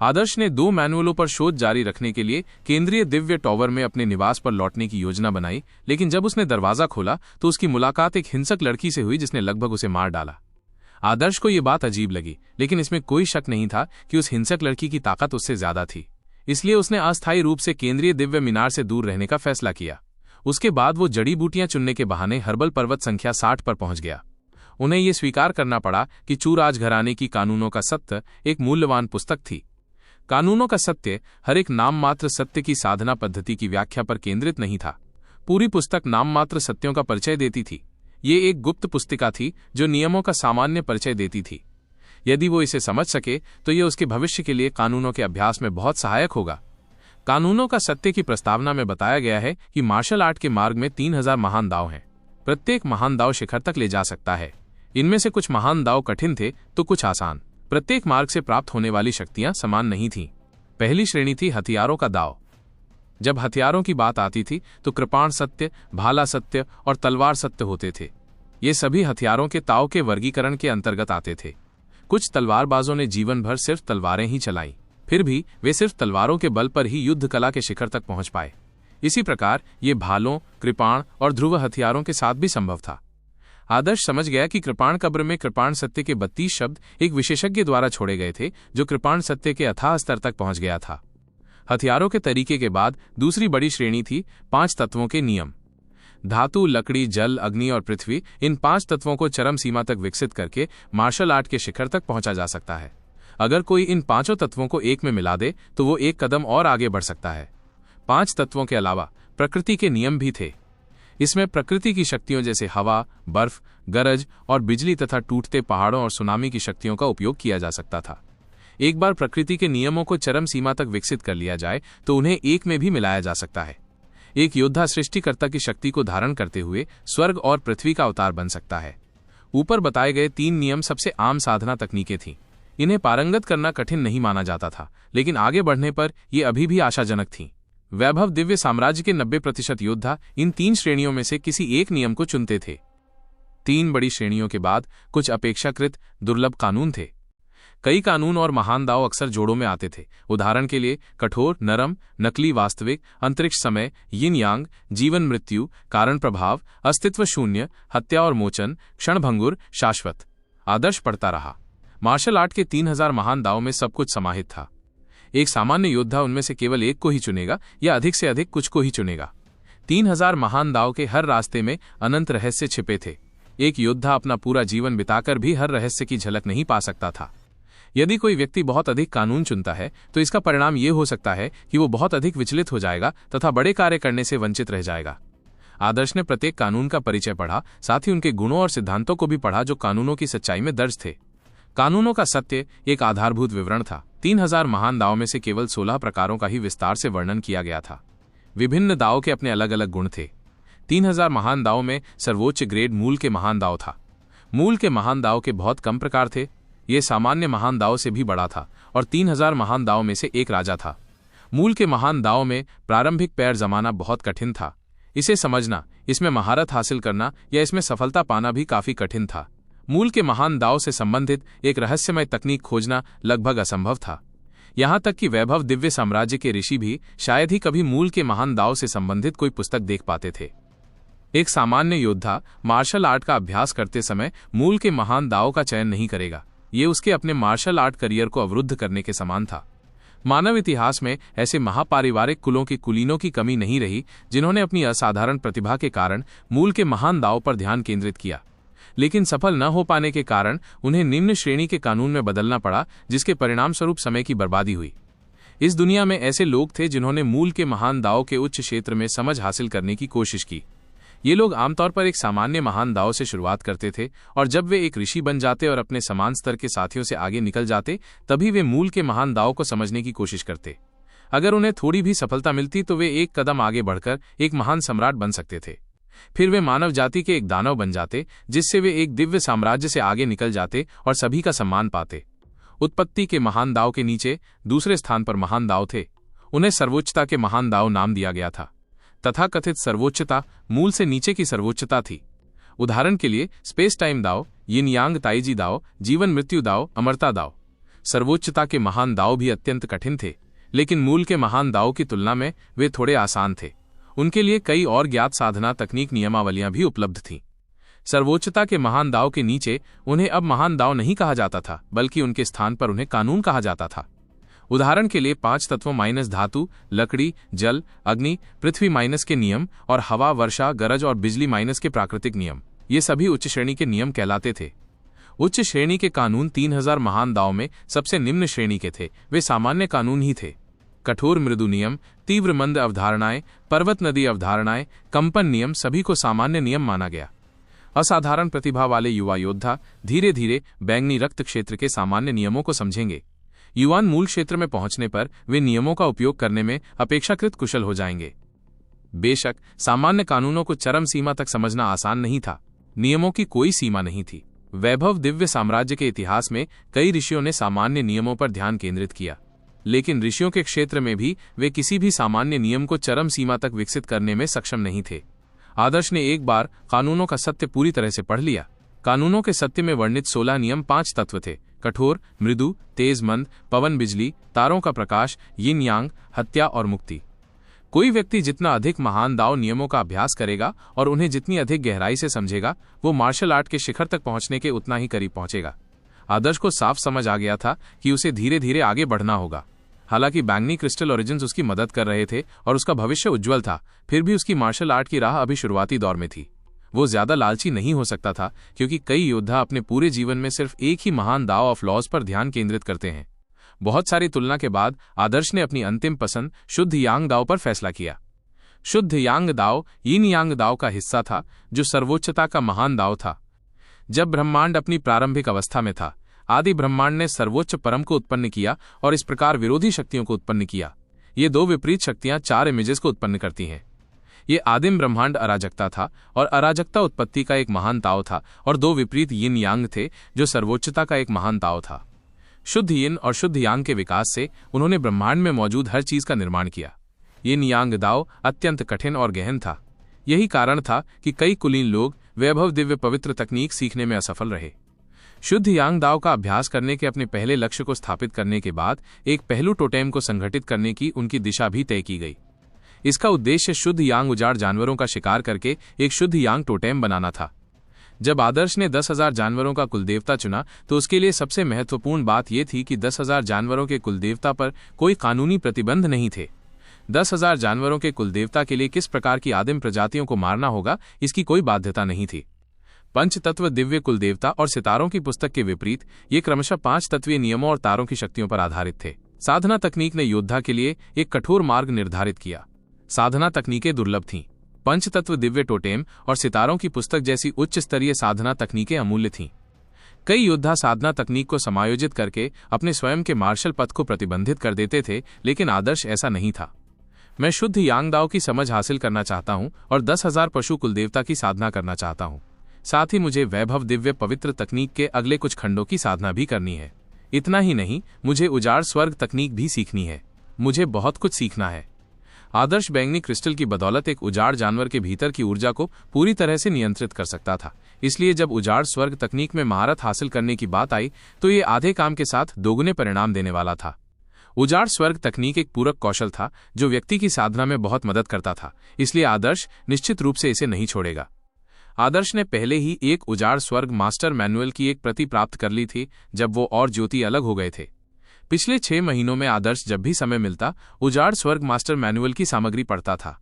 [SPEAKER 1] आदर्श ने 2 मैनुअलों पर शोध जारी रखने के लिए केंद्रीय दिव्य टॉवर में अपने निवास पर लौटने की योजना बनाई, लेकिन जब उसने दरवाजा खोला तो उसकी मुलाकात एक हिंसक लड़की से हुई जिसने लगभग उसे मार डाला। आदर्श को यह बात अजीब लगी, लेकिन इसमें कोई शक नहीं था कि उस हिंसक लड़की की ताकत उससे ज्यादा थी। इसलिए उसने अस्थायी रूप से केंद्रीय दिव्य मीनार से दूर रहने का फैसला किया। उसके बाद वो जड़ी बूटियां चुनने के बहाने हर्बल पर्वत संख्या 60 पर पहुंच गया। उन्हें यह स्वीकार करना पड़ा कि चूराज घराने की कानूनों का सत्य एक मूल्यवान पुस्तक थी। कानूनों का सत्य हर एक नाम मात्र सत्य की साधना पद्धति की व्याख्या पर केंद्रित नहीं था। पूरी पुस्तक नाम मात्र सत्यों का परिचय देती थी। ये एक गुप्त पुस्तिका थी जो नियमों का सामान्य परिचय देती थी। यदि वो इसे समझ सके तो ये उसके भविष्य के लिए कानूनों के अभ्यास में बहुत सहायक होगा। कानूनों का सत्य की प्रस्तावना में बताया गया है कि मार्शल आर्ट के मार्ग में 3000 महान दाव हैं। प्रत्येक महान दाव शिखर तक ले जा सकता है। इनमें से कुछ महान दाव कठिन थे तो कुछ आसान। प्रत्येक मार्ग से प्राप्त होने वाली शक्तियां समान नहीं थीं। पहली श्रेणी थी हथियारों का दाव। जब हथियारों की बात आती थी तो कृपाण सत्य, भाला सत्य और तलवार सत्य होते थे। ये सभी हथियारों के ताव के वर्गीकरण के अंतर्गत आते थे। कुछ तलवारबाजों ने जीवन भर सिर्फ तलवारें ही चलाईं, फिर भी वे सिर्फ तलवारों के बल पर ही युद्ध कला के शिखर तक पहुंच पाए। इसी प्रकार ये भालों, कृपाण और ध्रुव हथियारों के साथ भी संभव था। आदर्श समझ गया कि कृपाण कब्र में कृपाण सत्य के 32 शब्द एक विशेषज्ञ द्वारा छोड़े गए थे जो कृपाण सत्य के अथाह स्तर तक पहुंच गया था। हथियारों के तरीके के बाद दूसरी बड़ी श्रेणी थी 5 तत्वों के नियम। धातु, लकड़ी, जल, अग्नि और पृथ्वी, इन 5 तत्वों को चरम सीमा तक विकसित करके मार्शल आर्ट के शिखर तक पहुंचा जा सकता है। अगर कोई इन 5 तत्वों को एक में मिला दे तो वो एक कदम और आगे बढ़ सकता है। 5 तत्वों के अलावा प्रकृति के नियम भी थे। इसमें प्रकृति की शक्तियों जैसे हवा, बर्फ, गरज और बिजली तथा टूटते पहाड़ों और सुनामी की शक्तियों का उपयोग किया जा सकता था। एक बार प्रकृति के नियमों को चरम सीमा तक विकसित कर लिया जाए तो उन्हें एक में भी मिलाया जा सकता है। एक योद्धा सृष्टिकर्ता की शक्ति को धारण करते हुए स्वर्ग और पृथ्वी का अवतार बन सकता है। ऊपर बताए गए 3 नियम सबसे आम साधना तकनीकें थीं। इन्हें पारंगत करना कठिन नहीं माना जाता था, लेकिन आगे बढ़ने पर ये अभी भी आशाजनक थीं। वैभव दिव्य साम्राज्य के 90% योद्धा इन 3 श्रेणियों में से किसी एक नियम को चुनते थे। 3 बड़ी श्रेणियों के बाद कुछ अपेक्षाकृत दुर्लभ कानून थे। कई कानून और महान दाव अक्सर जोड़ों में आते थे। उदाहरण के लिए कठोर, नरम, नकली, वास्तविक, अंतरिक्ष समय, यिन यांग, जीवन मृत्यु, कारण प्रभाव, अस्तित्व शून्य, हत्या और मोचन, क्षणभंगुर, शाश्वत। आदर्श पढ़ता रहा। मार्शल आर्ट के 3000 महान दाव में सब कुछ समाहित था। एक सामान्य योद्धा उनमें से केवल एक को ही चुनेगा या अधिक से अधिक कुछ को ही चुनेगा। 3000 महान दाव के हर रास्ते में अनंत रहस्य छिपे थे। एक योद्धा अपना पूरा जीवन बिताकर भी हर रहस्य की झलक नहीं पा सकता था। यदि कोई व्यक्ति बहुत अधिक कानून चुनता है तो इसका परिणाम यह हो सकता है कि वो बहुत अधिक विचलित हो जाएगा तथा बड़े कार्य करने से वंचित रह जाएगा। आदर्श ने प्रत्येक कानून का परिचय पढ़ा, साथ ही उनके गुणों और सिद्धांतों को भी पढ़ा जो कानूनों की सच्चाई में दर्ज थे। कानूनों का सत्य एक आधारभूत विवरण था। 3000 महान दाव में से केवल 16 प्रकारों का ही विस्तार से वर्णन किया गया था। विभिन्न दाव के अपने अलग अलग गुण थे। 3000 महान दाव में सर्वोच्च ग्रेड मूल के महान दाव था। मूल के महान दाव के बहुत कम प्रकार थे। ये सामान्य महान दाव से भी बड़ा था और 3000 महान दाव में से एक राजा था। मूल के महान दाव में प्रारंभिक पैर जमाना बहुत कठिन था। इसे समझना, इसमें महारत हासिल करना या इसमें सफलता पाना भी काफी कठिन था। मूल के महान दाव से संबंधित एक रहस्यमय तकनीक खोजना लगभग असंभव था। यहां तक कि वैभव दिव्य साम्राज्य के ऋषि भी शायद ही कभी मूल के महान दाव से संबंधित कोई पुस्तक देख पाते थे। एक सामान्य योद्धा मार्शल आर्ट का अभ्यास करते समय मूल के महान दाव का चयन नहीं करेगा। ये उसके अपने मार्शल आर्ट करियर को अवरुद्ध करने के समान था। मानव इतिहास में ऐसे महापारिवारिक कुलों के कुलीनों की कमी नहीं रही जिन्होंने अपनी असाधारण प्रतिभा के कारण मूल के महान दाव पर ध्यान केंद्रित किया, लेकिन सफल न हो पाने के कारण उन्हें निम्न श्रेणी के कानून में बदलना पड़ा, जिसके परिणामस्वरूप समय की बर्बादी हुई। इस दुनिया में ऐसे लोग थे जिन्होंने मूल के महान दाव के उच्च क्षेत्र में समझ हासिल करने की कोशिश की। ये लोग आमतौर पर एक सामान्य महान दाव से शुरुआत करते थे और जब वे एक ऋषि बन जाते और अपने समान स्तर के साथियों से आगे निकल जाते, तभी वे मूल के महान दाव को समझने की कोशिश करते। अगर उन्हें थोड़ी भी सफलता मिलती तो वे एक कदम आगे बढ़कर एक महान सम्राट बन सकते थे। फिर वे मानव जाति के एक दानव बन जाते, जिससे वे एक दिव्य साम्राज्य से आगे निकल जाते और सभी का सम्मान पाते। उत्पत्ति के महान दाव के नीचे दूसरे स्थान पर महान दाव थे। उन्हें सर्वोच्चता के महान दाव नाम दिया गया था। तथाकथित सर्वोच्चता मूल से नीचे की सर्वोच्चता थी। उदाहरण के लिए स्पेस टाइम दाव, यिन यांग ताइजी दाव, जीवन मृत्यु दाव, अमरता दाव। सर्वोच्चता के महान दाव भी अत्यंत कठिन थे, लेकिन मूल के महान दाव की तुलना में वे थोड़े आसान थे। उनके लिए कई और ज्ञात साधना तकनीक नियमावलियां भी उपलब्ध थीं। सर्वोच्चता के महान दाव के नीचे उन्हें अब महान दाव नहीं कहा जाता था, बल्कि उनके स्थान पर उन्हें कानून कहा जाता था। उदाहरण के लिए 5 तत्वों माइनस धातु, लकड़ी, जल, अग्नि, पृथ्वी माइनस के नियम और हवा, वर्षा, गरज और बिजली माइनस के प्राकृतिक नियम, ये सभी उच्च श्रेणी के नियम कहलाते थे। उच्च श्रेणी के कानून 3000 महान दाव में सबसे निम्न श्रेणी के थे। वे सामान्य कानून ही थे। कठोर मृदु नियम, तीव्र मंद अवधारणाएं, पर्वत नदी अवधारणाएं, कंपन नियम सभी को सामान्य नियम माना गया। असाधारण प्रतिभा वाले युवा योद्धा धीरे धीरे बैंगनी रक्त क्षेत्र के सामान्य नियमों को समझेंगे। युवान मूल क्षेत्र में पहुंचने पर वे नियमों का उपयोग करने में अपेक्षाकृत कुशल हो जाएंगे। बेशक सामान्य कानूनों को चरम सीमा तक समझना आसान नहीं था। नियमों की कोई सीमा नहीं थी। वैभव दिव्य साम्राज्य के इतिहास में कई ऋषियों ने सामान्य नियमों पर ध्यान केंद्रित किया, लेकिन ऋषियों के क्षेत्र में भी वे किसी भी सामान्य नियम को चरम सीमा तक विकसित करने में सक्षम नहीं थे। आदर्श ने एक बार कानूनों का सत्य पूरी तरह से पढ़ लिया। कानूनों के सत्य में वर्णित 16 नियम 5 तत्व थे: कठोर, मृदु, तेज, मंद, पवन, बिजली, तारों का प्रकाश, यिन यांग, हत्या और मुक्ति। कोई व्यक्ति जितना अधिक महान दाव नियमों का अभ्यास करेगा और उन्हें जितनी अधिक गहराई से समझेगा, वो मार्शल आर्ट के शिखर तक पहुंचने के उतना ही करीब पहुंचेगा। आदर्श को साफ समझ आ गया था कि उसे धीरे धीरे आगे बढ़ना होगा। हालांकि बैंगनी क्रिस्टल ओरिजिन्स उसकी मदद कर रहे थे और उसका भविष्य उज्जवल था, फिर भी उसकी मार्शल आर्ट की राह अभी शुरुआती दौर में थी। वो ज्यादा लालची नहीं हो सकता था, क्योंकि कई योद्धा अपने पूरे जीवन में सिर्फ एक ही महान दाव ऑफ लॉज पर ध्यान केंद्रित करते हैं। बहुत सारी तुलना के बाद आदर्श ने अपनी अंतिम पसंद शुद्ध यांग दाव पर फैसला किया। शुद्ध यांग दाव यिन यांग दाव का हिस्सा था, जो सर्वोच्चता का महान दाव था। जब ब्रह्मांड अपनी प्रारंभिक अवस्था में था, आदि ब्रह्मांड ने सर्वोच्च परम को उत्पन्न किया और इस प्रकार विरोधी शक्तियों को उत्पन्न किया। ये दो विपरीत शक्तियां 4 इमेजेस को उत्पन्न करती हैं। ये आदिम ब्रह्मांड अराजकता था और अराजकता उत्पत्ति का एक महान ताव था, और 2 विपरीत यिन यांग थे जो सर्वोच्चता का एक महान ताव था। शुद्ध यिन और शुद्ध यांग के विकास से उन्होंने ब्रह्मांड में मौजूद हर चीज का निर्माण किया। यिन यांग दाव अत्यंत कठिन और गहन था। यही कारण था कि कई कुलीन लोग वैभव दिव्य पवित्र तकनीक सीखने में असफल रहे। शुद्ध यांग दाव का अभ्यास करने के अपने पहले लक्ष्य को स्थापित करने के बाद एक पहलू टोटेम को संगठित करने की उनकी दिशा भी तय की गई। इसका उद्देश्य शुद्ध यांग उजाड़ जानवरों का शिकार करके एक शुद्ध यांग टोटेम बनाना था। जब आदर्श ने 10,000 जानवरों का कुलदेवता चुना, तो उसके लिए सबसे महत्वपूर्ण बात यह थी कि 10,000 जानवरों के कुलदेवता पर कोई कानूनी प्रतिबंध नहीं थे। 10,000 जानवरों के कुलदेवता के लिए किस प्रकार की आदिम प्रजातियों को मारना होगा, इसकी कोई बाध्यता नहीं थी। पंचतत्व दिव्य कुलदेवता और सितारों की पुस्तक के विपरीत ये क्रमशः 5 तत्वीय नियमों और तारों की शक्तियों पर आधारित थे। साधना तकनीक ने योद्धा के लिए एक कठोर मार्ग निर्धारित किया। साधना तकनीकें दुर्लभ थीं। पंचतत्व दिव्य टोटेम और सितारों की पुस्तक जैसी उच्च स्तरीय साधना तकनीकें अमूल्य थीं। कई योद्धा साधना तकनीक को समायोजित करके अपने स्वयं के मार्शल पथ को प्रतिबंधित कर देते थे, लेकिन आदर्श ऐसा नहीं था। मैं शुद्ध यांग दाव की समझ हासिल करना चाहता हूं और 10,000 पशु कुलदेवता की साधना करना चाहता हूं। साथ ही मुझे वैभव दिव्य पवित्र तकनीक के अगले कुछ खंडों की साधना भी करनी है। इतना ही नहीं, मुझे उजाड़ स्वर्ग तकनीक भी सीखनी है। मुझे बहुत कुछ सीखना है। आदर्श बैंगनी क्रिस्टल की बदौलत एक उजाड़ जानवर के भीतर की ऊर्जा को पूरी तरह से नियंत्रित कर सकता था। इसलिए जब उजाड़ स्वर्ग तकनीक में महारत हासिल करने की बात आई तो ये आधे काम के साथ दोगुने परिणाम देने वाला था। उजाड़ स्वर्ग तकनीक एक पूरक कौशल था जो व्यक्ति की साधना में बहुत मदद करता था, इसलिए आदर्श निश्चित रूप से इसे नहीं छोड़ेगा। आदर्श ने पहले ही एक उजाड़ स्वर्ग मास्टर मैनुअल की एक प्रति प्राप्त कर ली थी जब वो और ज्योति अलग हो गए थे। पिछले 6 महीनों में आदर्श जब भी समय मिलता उजाड़ स्वर्ग मास्टर मैनुअल की सामग्री पढ़ता था।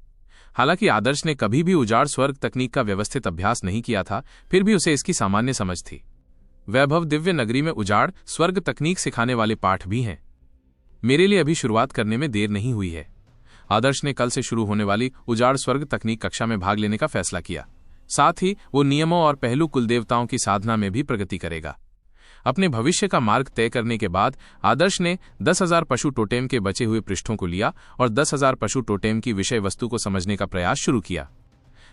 [SPEAKER 1] हालांकि आदर्श ने कभी भी उजाड़ स्वर्ग तकनीक का व्यवस्थित अभ्यास नहीं किया था, फिर भी उसे इसकी सामान्य समझ थी। वैभव दिव्य नगरी में उजाड़ स्वर्ग तकनीक सिखाने वाले पाठ भी हैं। मेरे लिए अभी शुरुआत करने में देर नहीं हुई है। आदर्श ने कल से शुरू होने वाली उजाड़ स्वर्ग तकनीक कक्षा में भाग लेने का फैसला किया। साथ ही वो नियमों और पहलू कुलदेवताओं की साधना में भी प्रगति करेगा। अपने भविष्य का मार्ग तय करने के बाद आदर्श ने 10,000 पशु टोटेम के बचे हुए पृष्ठों को लिया और 10,000 पशु टोटेम की विषय वस्तु को समझने का प्रयास शुरू किया।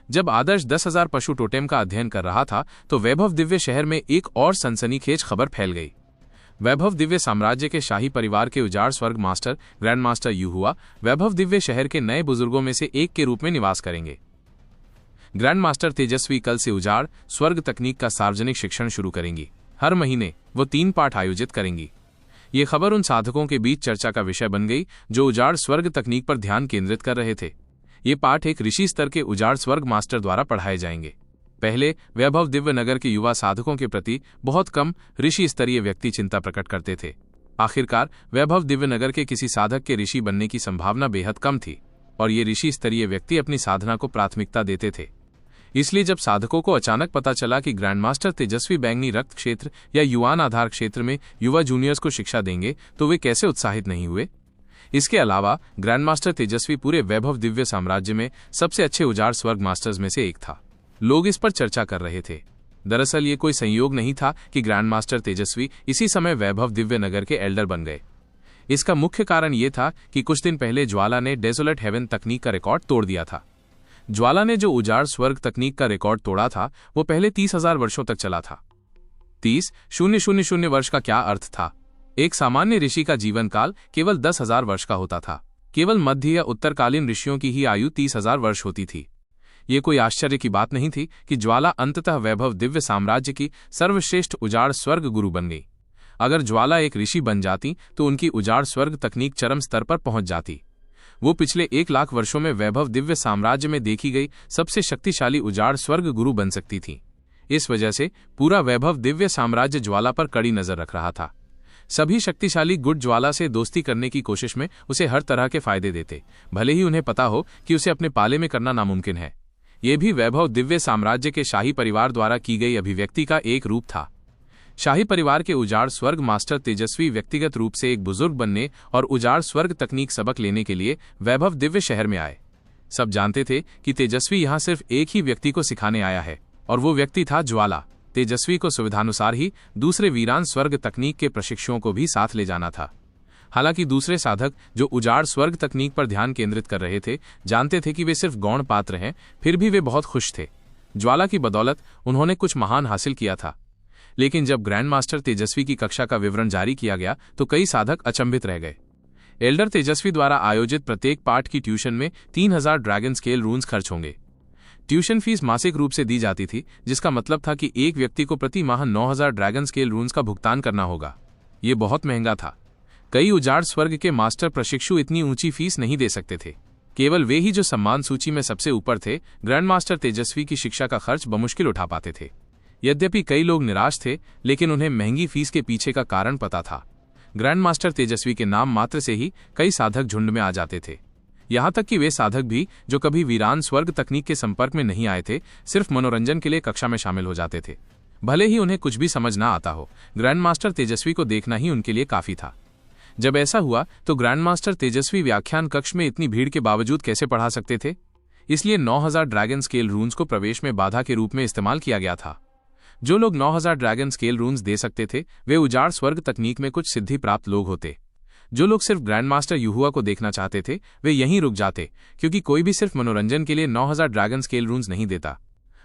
[SPEAKER 1] जब आदर्श 10,000 पशु टोटेम का अध्ययन कर रहा था तो वैभव दिव्य शहर में एक और सनसनीखेज खबर फैल गई। वैभव दिव्य साम्राज्य के शाही परिवार के उजाड़ स्वर्ग मास्टर ग्रैंड मास्टर युहुआ वैभव दिव्य शहर के नए बुजुर्गों में से एक के रूप में निवास करेंगे। ग्रैंड मास्टर तेजस्वी कल से उजाड़ स्वर्ग तकनीक का सार्वजनिक शिक्षण शुरू करेंगी। हर महीने वो 3 पाठ आयोजित करेंगी। ये खबर उन साधकों के बीच चर्चा का विषय बन गई जो उजाड़ स्वर्ग तकनीक पर ध्यान केंद्रित कर रहे थे। ये पाठ एक ऋषि स्तर के उजाड़ स्वर्ग मास्टर द्वारा पढ़ाए जाएंगे। पहले वैभव दिव्य नगर के युवा साधकों के प्रति बहुत कम ऋषि स्तरीय व्यक्ति चिंता प्रकट करते थे। आखिरकार वैभव दिव्य नगर के किसी साधक के ऋषि बनने की संभावना बेहद कम थी और ये ऋषि स्तरीय व्यक्ति अपनी साधना को प्राथमिकता देते थे। इसलिए जब साधकों को अचानक पता चला कि ग्रैंड मास्टर तेजस्वी बैंगनी रक्त क्षेत्र या युवान आधार क्षेत्र में युवा जूनियर्स को शिक्षा देंगे तो वे कैसे उत्साहित नहीं हुए। इसके अलावा ग्रैंड मास्टर तेजस्वी पूरे वैभव दिव्य साम्राज्य में सबसे अच्छे उजाड़ स्वर्ग मास्टर्स में से एक था। लोग इस पर चर्चा कर रहे थे। दरअसल ये कोई संयोग नहीं था कि ग्रैंड मास्टर तेजस्वी इसी समय वैभव दिव्य नगर के एल्डर बन गए। इसका मुख्य कारण ये था कि कुछ दिन पहले ज्वाला ने डेजोलेट हेवन तकनीक का रिकॉर्ड तोड़ दिया था। ज्वाला ने जो उजाड़ स्वर्ग तकनीक का रिकॉर्ड तोड़ा था वो पहले 30,000 वर्षों तक चला था। 30,000 वर्ष का क्या अर्थ था? एक सामान्य ऋषि का जीवन काल केवल 10,000 वर्ष का होता था। केवल मध्य या उत्तरकालीन ऋषियों की ही आयु 30,000 वर्ष होती थी। ये कोई आश्चर्य की बात नहीं थी कि ज्वाला अंततः वैभव दिव्य साम्राज्य की सर्वश्रेष्ठ उजाड़ स्वर्ग गुरु बन गई। अगर ज्वाला एक ऋषि बन जाती तो उनकी उजाड़ स्वर्ग तकनीक चरम स्तर पर पहुंच जाती। वो पिछले 1 लाख वर्षों में वैभव दिव्य साम्राज्य में देखी गई सबसे शक्तिशाली उजाड़ स्वर्ग गुरु बन सकती थी। इस वजह से पूरा वैभव दिव्य साम्राज्य ज्वाला पर कड़ी नजर रख रहा था। सभी शक्तिशाली गुट ज्वाला से दोस्ती करने की कोशिश में उसे हर तरह के फायदे देते, भले ही उन्हें पता हो कि उसे अपने पाले में करना नामुमकिन है। यह भी वैभव दिव्य साम्राज्य के शाही परिवार द्वारा की गई अभिव्यक्ति का एक रूप था। शाही परिवार के उजाड़ स्वर्ग मास्टर तेजस्वी व्यक्तिगत रूप से एक बुजुर्ग बनने और उजाड़ स्वर्ग तकनीक सबक लेने के लिए वैभव दिव्य शहर में आए। सब जानते थे कि तेजस्वी यहां सिर्फ एक ही व्यक्ति को सिखाने आया है और वो व्यक्ति था ज्वाला। तेजस्वी को सुविधानुसार ही दूसरे वीरान स्वर्ग तकनीक के प्रशिक्षुओं को भी साथ ले जाना था। हालांकि दूसरे साधक जो उजाड़ स्वर्ग तकनीक पर ध्यान केंद्रित कर रहे थे जानते थे कि वे सिर्फ गौण पात्र हैं, फिर भी वे बहुत खुश थे। ज्वाला की बदौलत उन्होंने कुछ महान हासिल किया था। लेकिन जब ग्रैंड मास्टर तेजस्वी की कक्षा का विवरण जारी किया गया तो कई साधक अचंभित रह गए। एल्डर तेजस्वी द्वारा आयोजित प्रत्येक पाठ की ट्यूशन में 3,000 ड्रैगन स्केल रून्स खर्च होंगे। ट्यूशन फीस मासिक रूप से दी जाती थी, जिसका मतलब था कि एक व्यक्ति को प्रति माह 9,000 ड्रैगन स्केल रून्स का भुगतान करना होगा। ये बहुत महंगा था। कई उजाड़ स्वर्ग के मास्टर प्रशिक्षु इतनी ऊंची फीस नहीं दे सकते थे। केवल वे ही जो सम्मान सूची में सबसे ऊपर थे ग्रैंड मास्टर तेजस्वी की शिक्षा का खर्च बमुश्किल उठा पाते थे। यद्यपि कई लोग निराश थे, लेकिन उन्हें महंगी फीस के पीछे का कारण पता था। ग्रैंड मास्टर तेजस्वी के नाम मात्र से ही कई साधक झुंड में आ जाते थे। यहां तक कि वे साधक भी जो कभी वीरान स्वर्ग तकनीक के संपर्क में नहीं आए थे, सिर्फ मनोरंजन के लिए कक्षा में शामिल हो जाते थे। भले ही उन्हें कुछ भी समझ ना आता हो, ग्रैंड मास्टर तेजस्वी को देखना ही उनके लिए काफी था। जब ऐसा हुआ तो ग्रैंड मास्टर तेजस्वी व्याख्यान कक्ष में इतनी भीड़ के बावजूद कैसे पढ़ा सकते थे? इसलिए 9,000 ड्रैगन स्केल रून्स को प्रवेश में बाधा के रूप में इस्तेमाल किया गया था। जो लोग 9,000 ड्रैगन स्केल रून्स दे सकते थे वे उजाड़ स्वर्ग तकनीक में कुछ सिद्धि प्राप्त लोग होते। जो लोग सिर्फ ग्रैंड मास्टर युहुआ को देखना चाहते थे वे यहीं रुक जाते, क्योंकि कोई भी सिर्फ मनोरंजन के लिए 9,000 ड्रैगन स्केल रून्स नहीं देता।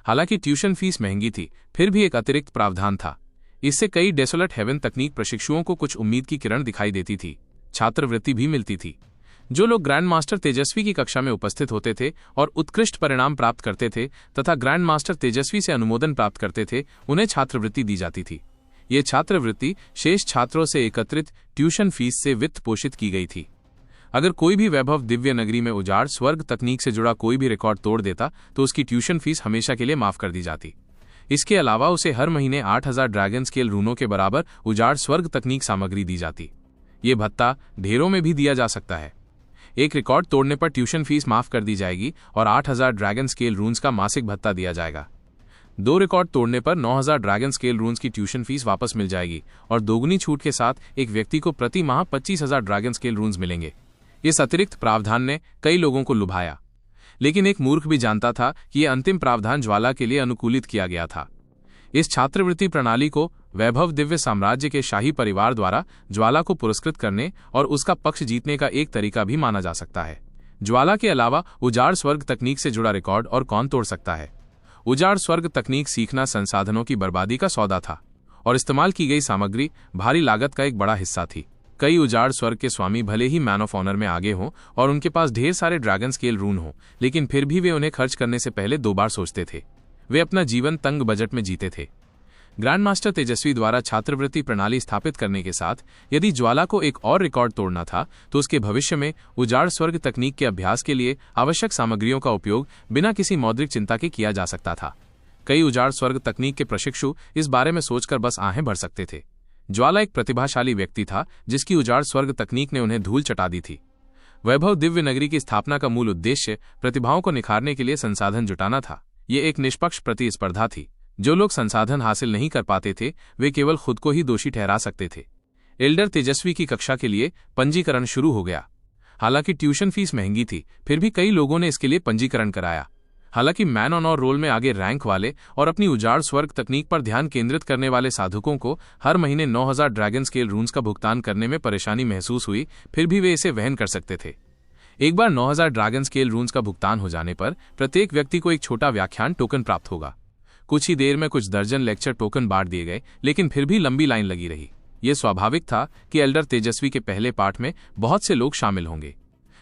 [SPEAKER 1] हालांकि ट्यूशन फीस महंगी थी, फिर भी एक अतिरिक्त प्रावधान था। इससे कई डेसोलेट हेवन तकनीक प्रशिक्षुओं को कुछ उम्मीद की किरण दिखाई देती थी। छात्रवृत्ति भी मिलती थी। जो लोग ग्रैंड मास्टर तेजस्वी की कक्षा में उपस्थित होते थे और उत्कृष्ट परिणाम प्राप्त करते थे तथा ग्रैंड मास्टर तेजस्वी से अनुमोदन प्राप्त करते थे, उन्हें छात्रवृत्ति दी जाती थी। ये छात्रवृत्ति शेष छात्रों से एकत्रित ट्यूशन फीस से वित्त पोषित की गई थी। अगर कोई भी वैभव दिव्य नगरी में उजाड़ स्वर्ग तकनीक से जुड़ा कोई भी रिकॉर्ड तोड़ देता तो उसकी ट्यूशन फीस हमेशा के लिए माफ कर दी जाती। इसके अलावा उसे हर महीने 8000 ड्रैगन स्केल रूनों के बराबर उजाड़ स्वर्ग तकनीक सामग्री दी जाती। ये भत्ता ढेरों में भी दिया जा सकता है। एक रिकॉर्ड तोड़ने पर ट्यूशन फीस माफ कर दी जाएगी और 8000 ड्रैगन स्केल रून्स का मासिक भत्ता दिया जाएगा। 2 रिकॉर्ड तोड़ने पर 9000 ड्रैगन स्केल रून्स की ट्यूशन फीस वापस मिल जाएगी और दोगुनी छूट के साथ एक व्यक्ति को प्रति माह 25000 ड्रैगन स्केल रून्स मिलेंगे। इस अतिरिक्त प्रावधान ने कई लोगों को लुभाया, लेकिन एक मूर्ख भी जानता था कि यह अंतिम प्रावधान ज्वाला के लिए अनुकूलित किया गया था। इस छात्रवृत्ति प्रणाली को वैभव दिव्य साम्राज्य के शाही परिवार द्वारा ज्वाला को पुरस्कृत करने और उसका पक्ष जीतने का एक तरीका भी माना जा सकता है। ज्वाला के अलावा उजाड़ स्वर्ग तकनीक से जुड़ा रिकॉर्ड और कौन तोड़ सकता है? उजाड़ स्वर्ग तकनीक सीखना संसाधनों की बर्बादी का सौदा था और इस्तेमाल की गई सामग्री भारी लागत का एक बड़ा हिस्सा थी। कई उजाड़ स्वर्ग के स्वामी भले ही मैन ऑफ ऑनर में आगे हों और उनके पास ढेर सारे ड्रैगन स्केल रून हों, लेकिन फिर भी वे उन्हें खर्च करने से पहले 2 बार सोचते थे। वे अपना जीवन तंग बजट में जीते थे। ग्रैंड मास्टर तेजस्वी द्वारा छात्रवृत्ति प्रणाली स्थापित करने के साथ यदि ज्वाला को एक और रिकॉर्ड तोड़ना था तो उसके भविष्य में उजाड़ स्वर्ग तकनीक के अभ्यास के लिए आवश्यक सामग्रियों का उपयोग बिना किसी मौद्रिक चिंता के किया जा सकता था। कई उजाड़ स्वर्ग तकनीक के प्रशिक्षु इस बारे में सोचकर बस आहें भर सकते थे। ज्वाला एक प्रतिभाशाली व्यक्ति था जिसकी उजाड़ स्वर्ग तकनीक ने उन्हें धूल चटा दी थी। वैभव दिव्य नगरी की स्थापना का मूल उद्देश्य प्रतिभाओं को निखारने के लिए संसाधन जुटाना था। ये एक निष्पक्ष प्रतिस्पर्धा थी। जो लोग संसाधन हासिल नहीं कर पाते थे वे केवल खुद को ही दोषी ठहरा सकते थे। एल्डर तेजस्वी की कक्षा के लिए पंजीकरण शुरू हो गया। हालांकि ट्यूशन फीस महंगी थी, फिर भी कई लोगों ने इसके लिए पंजीकरण कराया। हालांकि मैन ऑन और रोल में आगे रैंक वाले और अपनी उजाड़ स्वर्ग तकनीक पर ध्यान केंद्रित करने वाले साधुकों को हर महीने 9000 ड्रैगन स्केल रून्स का भुगतान करने में परेशानी महसूस हुई, फिर भी वे इसे वहन कर सकते थे। एक बार 9000 ड्रैगन स्केल रून्स का भुगतान हो जाने पर प्रत्येक व्यक्ति को एक छोटा व्याख्यान टोकन प्राप्त होगा। कुछ ही देर में कुछ दर्जन लेक्चर टोकन बांट दिए गए, लेकिन फिर भी लंबी लाइन लगी रही। यह स्वाभाविक था कि एल्डर तेजस्वी के पहले पाठ में बहुत से लोग शामिल होंगे।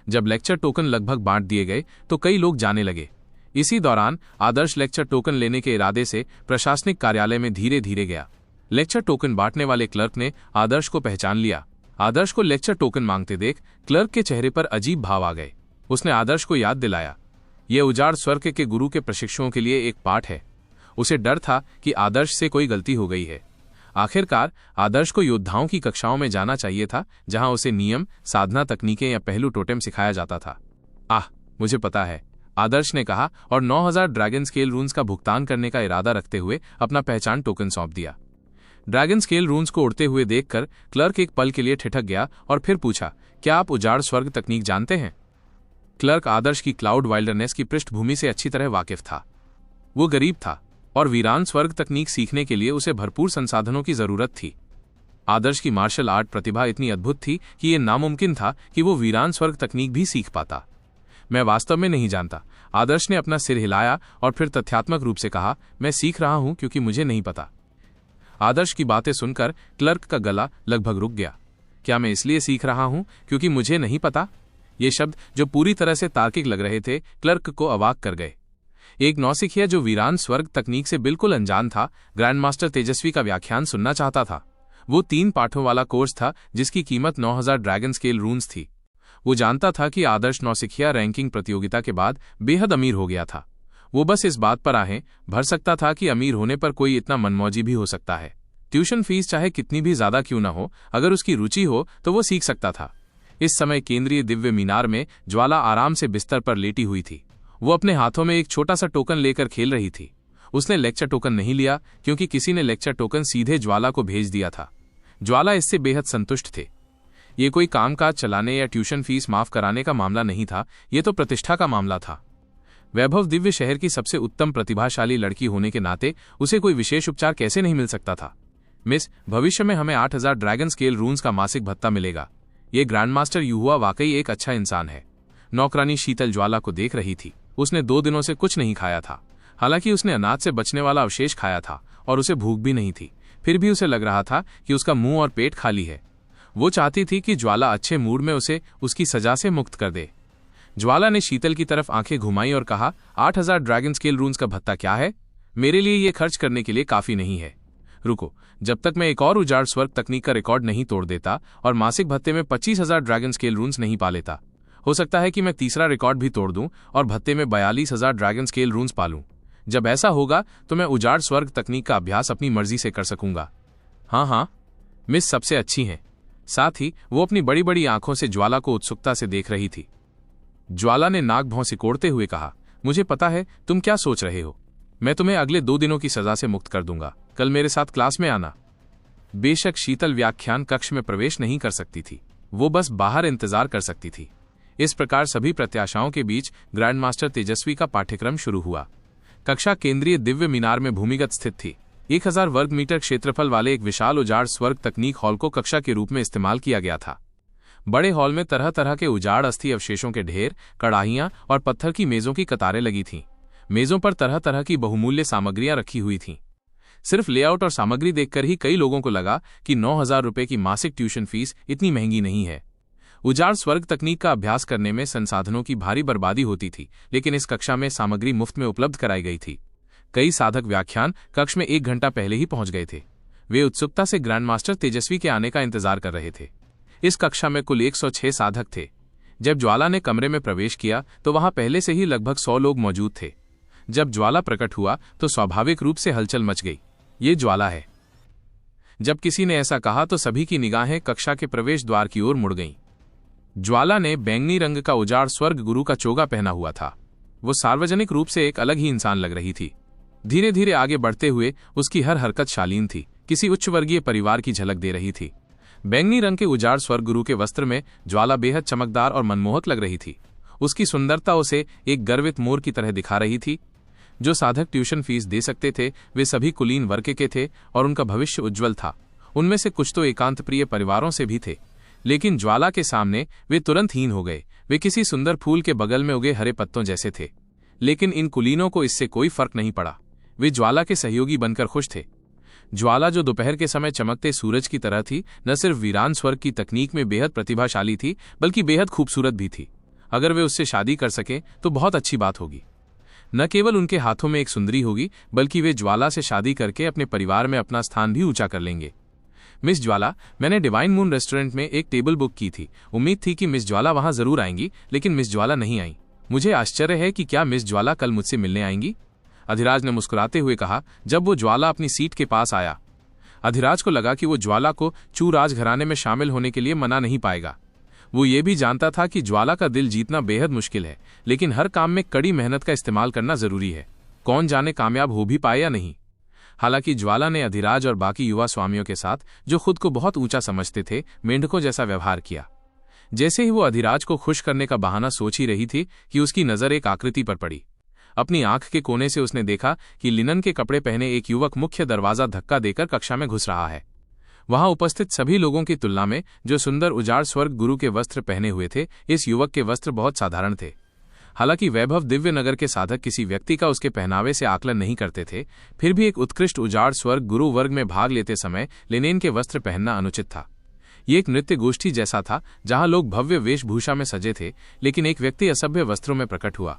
[SPEAKER 1] जब लेक्चर टोकन लगभग बांट दिए गए तो कई लोग जाने लगे। इसी दौरान आदर्श लेक्चर टोकन लेने के इरादे से प्रशासनिक कार्यालय में धीरे धीरे गया। लेक्चर टोकन बांटने वाले क्लर्क ने आदर्श को पहचान लिया। आदर्श को लेक्चर टोकन मांगते देख क्लर्क के चेहरे पर अजीब भाव आ गए। उसने आदर्श को याद दिलाया, यह उजाड़ स्वर्ग के गुरु के प्रशिक्षुओं के लिए एक पाठ है। उसे डर था कि आदर्श से कोई गलती हो गई है। आखिरकार आदर्श को योद्धाओं की कक्षाओं में जाना चाहिए था, जहां उसे नियम, साधना तकनीकें या पहलू टोटेम सिखाया जाता था। मुझे पता है, आदर्श ने कहा और 9000 ड्रैगन स्केल रून्स का भुगतान करने का इरादा रखते हुए अपना पहचान टोकन सौंप दिया। ड्रैगन स्केल रून्स को उड़ते हुए देखकर क्लर्क एक पल के लिए ठिठक गया और फिर पूछा, क्या आप उजाड़ स्वर्ग तकनीक जानते हैं? क्लर्क आदर्श की क्लाउड वाइल्डरनेस की पृष्ठभूमि से अच्छी तरह वाकिफ था। वो गरीब था और वीरान स्वर्ग तकनीक सीखने के लिए उसे भरपूर संसाधनों की जरूरत थी। आदर्श की मार्शल आर्ट प्रतिभा इतनी अद्भुत थी कि यह नामुमकिन था कि वो वीरान स्वर्ग तकनीक भी सीख पाता। मैं वास्तव में नहीं जानता। आदर्श ने अपना सिर हिलाया और फिर तथ्यात्मक रूप से कहा, मैं सीख रहा हूं क्योंकि मुझे नहीं पता। आदर्श की बातें सुनकर क्लर्क का गला लगभग रुक गया। क्या मैं इसलिए सीख रहा हूं क्योंकि मुझे नहीं पता? ये शब्द जो पूरी तरह से तार्किक लग रहे थे क्लर्क को अवाक कर गए। एक नौसिखिया जो वीरान स्वर्ग तकनीक से बिल्कुल अनजान था, ग्रैंड मास्टर तेजस्वी का व्याख्यान सुनना चाहता था। वो 3 पाठों वाला कोर्स था जिसकी कीमत 9000 ड्रैगन स्केल रून्स थी। वो जानता था कि आदर्श नौसिखिया रैंकिंग प्रतियोगिता के बाद बेहद अमीर हो गया था। वो बस इस बात पर आहें भर सकता था कि अमीर होने पर कोई इतना मनमौजी भी हो सकता है। ट्यूशन फीस चाहे कितनी भी ज्यादा क्यों न हो, अगर उसकी रुचि हो तो वो सीख सकता था। इस समय केंद्रीय दिव्य मीनार में ज्वाला आराम से बिस्तर पर लेटी हुई थी। वो अपने हाथों में एक छोटा सा टोकन लेकर खेल रही थी। उसने लेक्चर टोकन नहीं लिया क्योंकि किसी ने लेक्चर टोकन सीधे ज्वाला को भेज दिया था। ज्वाला इससे बेहद संतुष्ट थे। ये कोई कामकाज चलाने या ट्यूशन फीस माफ कराने का मामला नहीं था, ये तो प्रतिष्ठा का मामला था। वैभव दिव्य शहर की सबसे उत्तम प्रतिभाशाली लड़की होने के नाते उसे कोई विशेष उपचार कैसे नहीं मिल सकता था। मिस, भविष्य में हमें 8000 ड्रैगन स्केल रून्स का मासिक भत्ता मिलेगा। ये ग्रैंड मास्टर युहुआ वाकई एक अच्छा इंसान है। नौकरानी शीतल ज्वाला को देख रही थी। उसने 2 दिनों से कुछ नहीं खाया था। हालांकि उसने अनाज से बचने वाला अवशेष खाया था और उसे भूख भी नहीं थी, फिर भी उसे लग रहा था कि उसका मुंह और पेट खाली है। वो चाहती थी कि ज्वाला अच्छे मूड में उसे उसकी सजा से मुक्त कर दे। ज्वाला ने शीतल की तरफ आंखें घुमाई और कहा, 8000 ड्रैगन स्केल रून्स का भत्ता क्या है? मेरे लिए ये खर्च करने के लिए काफी नहीं है। रुको, जब तक मैं एक और उजाड़ स्वर्ग तकनीक का रिकॉर्ड नहीं तोड़ देता और मासिक भत्ते में 25,000 ड्रैगन स्केल रून्स नहीं पा लेता, हो सकता है कि मैं तीसरा रिकॉर्ड भी तोड़ दूं और भत्ते में 42,000 ड्रैगन स्केल रून्स पालूं। जब ऐसा होगा तो मैं उजाड़ स्वर्ग तकनीक का अभ्यास अपनी मर्जी से कर सकूंगा। हाँ, मिस सबसे अच्छी हैं। साथ ही वो अपनी बड़ी बड़ी आंखों से ज्वाला को उत्सुकता से देख रही थी। ज्वाला ने नाक भौं सिकोड़ते हुए कहा, मुझे पता है तुम क्या सोच रहे हो। मैं तुम्हें अगले 2 दिनों की सजा से मुक्त कर दूंगा। कल मेरे साथ क्लास में आना। बेशक शीतल व्याख्यान कक्ष में प्रवेश नहीं कर सकती थी, वो बस बाहर इंतजार कर सकती थी। इस प्रकार सभी प्रत्याशाओं के बीच ग्रैंड मास्टर तेजस्वी का पाठ्यक्रम शुरू हुआ। कक्षा केंद्रीय दिव्य मीनार में भूमिगत स्थित थी। 1000 वर्ग मीटर क्षेत्रफल वाले एक विशाल उजाड़ स्वर्ग तकनीक हॉल को कक्षा के रूप में इस्तेमाल किया गया था। बड़े हॉल में तरह तरह के उजाड़ अस्थि अवशेषों के ढेर, कड़ाहियां और पत्थर की मेजों की कतारें लगी थीं। मेजों पर तरह तरह की बहुमूल्य सामग्रियां रखी हुई थीं। सिर्फ लेआउट और सामग्री देखकर ही कई लोगों को लगा कि 9,000 रुपए की मासिक ट्यूशन फीस इतनी महंगी नहीं है। उजाड़ स्वर्ग तकनीक का अभ्यास करने में संसाधनों की भारी बर्बादी होती थी, लेकिन इस कक्षा में सामग्री मुफ्त में उपलब्ध कराई गई थी। कई साधक व्याख्यान कक्ष में 1 घंटा पहले ही पहुंच गए थे। वे उत्सुकता से ग्रैंड मास्टर तेजस्वी के आने का इंतजार कर रहे थे। इस कक्षा में कुल 106 साधक थे। जब ज्वाला ने कमरे में प्रवेश किया तो वहां पहले से ही लगभग 100 लोग मौजूद थे। जब ज्वाला प्रकट हुआ तो स्वाभाविक रूप से हलचल मच गई। ये ज्वाला है। जब किसी ने ऐसा कहा तो सभी की निगाहें कक्षा के प्रवेश द्वार की ओर मुड़ गईं। ज्वाला ने बैंगनी रंग का उजाड़ स्वर्ग गुरु का चोगा पहना हुआ था। वो सार्वजनिक रूप से एक अलग ही इंसान लग रही थी। धीरे धीरे आगे बढ़ते हुए उसकी हर हरकत शालीन थी, किसी उच्च वर्गीय परिवार की झलक दे रही थी। बैंगनी रंग के उजाड़ स्वर्ग गुरु के वस्त्र में ज्वाला बेहद चमकदार और मनमोहक लग रही थी। उसकी सुंदरता उसे एक गर्वित मोर की तरह दिखा रही थी। जो साधक ट्यूशन फीस दे सकते थे वे सभी कुलीन वर्ग के थे और उनका भविष्य उज्ज्वल था। उनमें से कुछ तो एकांत प्रिय परिवारों से भी थे, लेकिन ज्वाला के सामने वे तुरंत हीन हो गए। वे किसी सुंदर फूल के बगल में उगे हरे पत्तों जैसे थे। लेकिन इन कुलीनों को इससे कोई फर्क नहीं पड़ा। वे ज्वाला के सहयोगी बनकर खुश थे। ज्वाला, जो दोपहर के समय चमकते सूरज की तरह थी, न सिर्फ वीरान स्वर्ग की तकनीक में बेहद प्रतिभाशाली थी, बल्कि बेहद खूबसूरत भी थी। अगर वे उससे शादी कर सकें तो बहुत अच्छी बात होगी। न केवल उनके हाथों में एक सुंदरी होगी, बल्कि वे ज्वाला से शादी करके अपने परिवार में अपना स्थान भी ऊंचा कर लेंगे। मिस ज्वाला, मैंने डिवाइन मून रेस्टोरेंट में एक टेबल बुक की थी। उम्मीद थी कि मिस ज्वाला वहां जरूर आएंगी, लेकिन मिस ज्वाला नहीं आई। मुझे आश्चर्य है कि क्या मिस ज्वाला कल मुझसे मिलने आएंगी? अधिराज ने मुस्कुराते हुए कहा जब वो ज्वाला अपनी सीट के पास आया। अधिराज को लगा कि वो ज्वाला को चू राजघराने में शामिल होने के लिए मना नहीं पाएगा। वो ये भी जानता था कि ज्वाला का दिल जीतना बेहद मुश्किल है, लेकिन हर काम में कड़ी मेहनत का इस्तेमाल करना जरूरी है। कौन जाने कामयाब हो भी पाए या नहीं। हालांकि ज्वाला ने अधिराज और बाकी युवा स्वामियों के साथ, जो खुद को बहुत ऊंचा समझते थे, मेंढकों जैसा व्यवहार किया। जैसे ही वो अधिराज को खुश करने का बहाना सोच ही रही थी कि उसकी नजर एक आकृति पर पड़ी। अपनी आंख के कोने से उसने देखा कि लिनन के कपड़े पहने एक युवक मुख्य दरवाजा धक्का देकर कक्षा में घुस रहा है। वहां उपस्थित सभी लोगों की तुलना में जो सुंदर उजाड़ स्वर्ग गुरु के वस्त्र पहने हुए थे, इस युवक के वस्त्र बहुत साधारण थे। हालांकि वैभव दिव्य नगर के साधक किसी व्यक्ति का उसके पहनावे से आकलन नहीं करते थे, फिर भी एक उत्कृष्ट उजाड़ स्वर्ग गुरु वर्ग में भाग लेते समय लिनेन के वस्त्र पहनना अनुचित था। ये एक नृत्य गोष्ठी जैसा था, जहां लोग भव्य वेशभूषा में सजे थे, लेकिन एक व्यक्ति असभ्य वस्त्रों में प्रकट हुआ।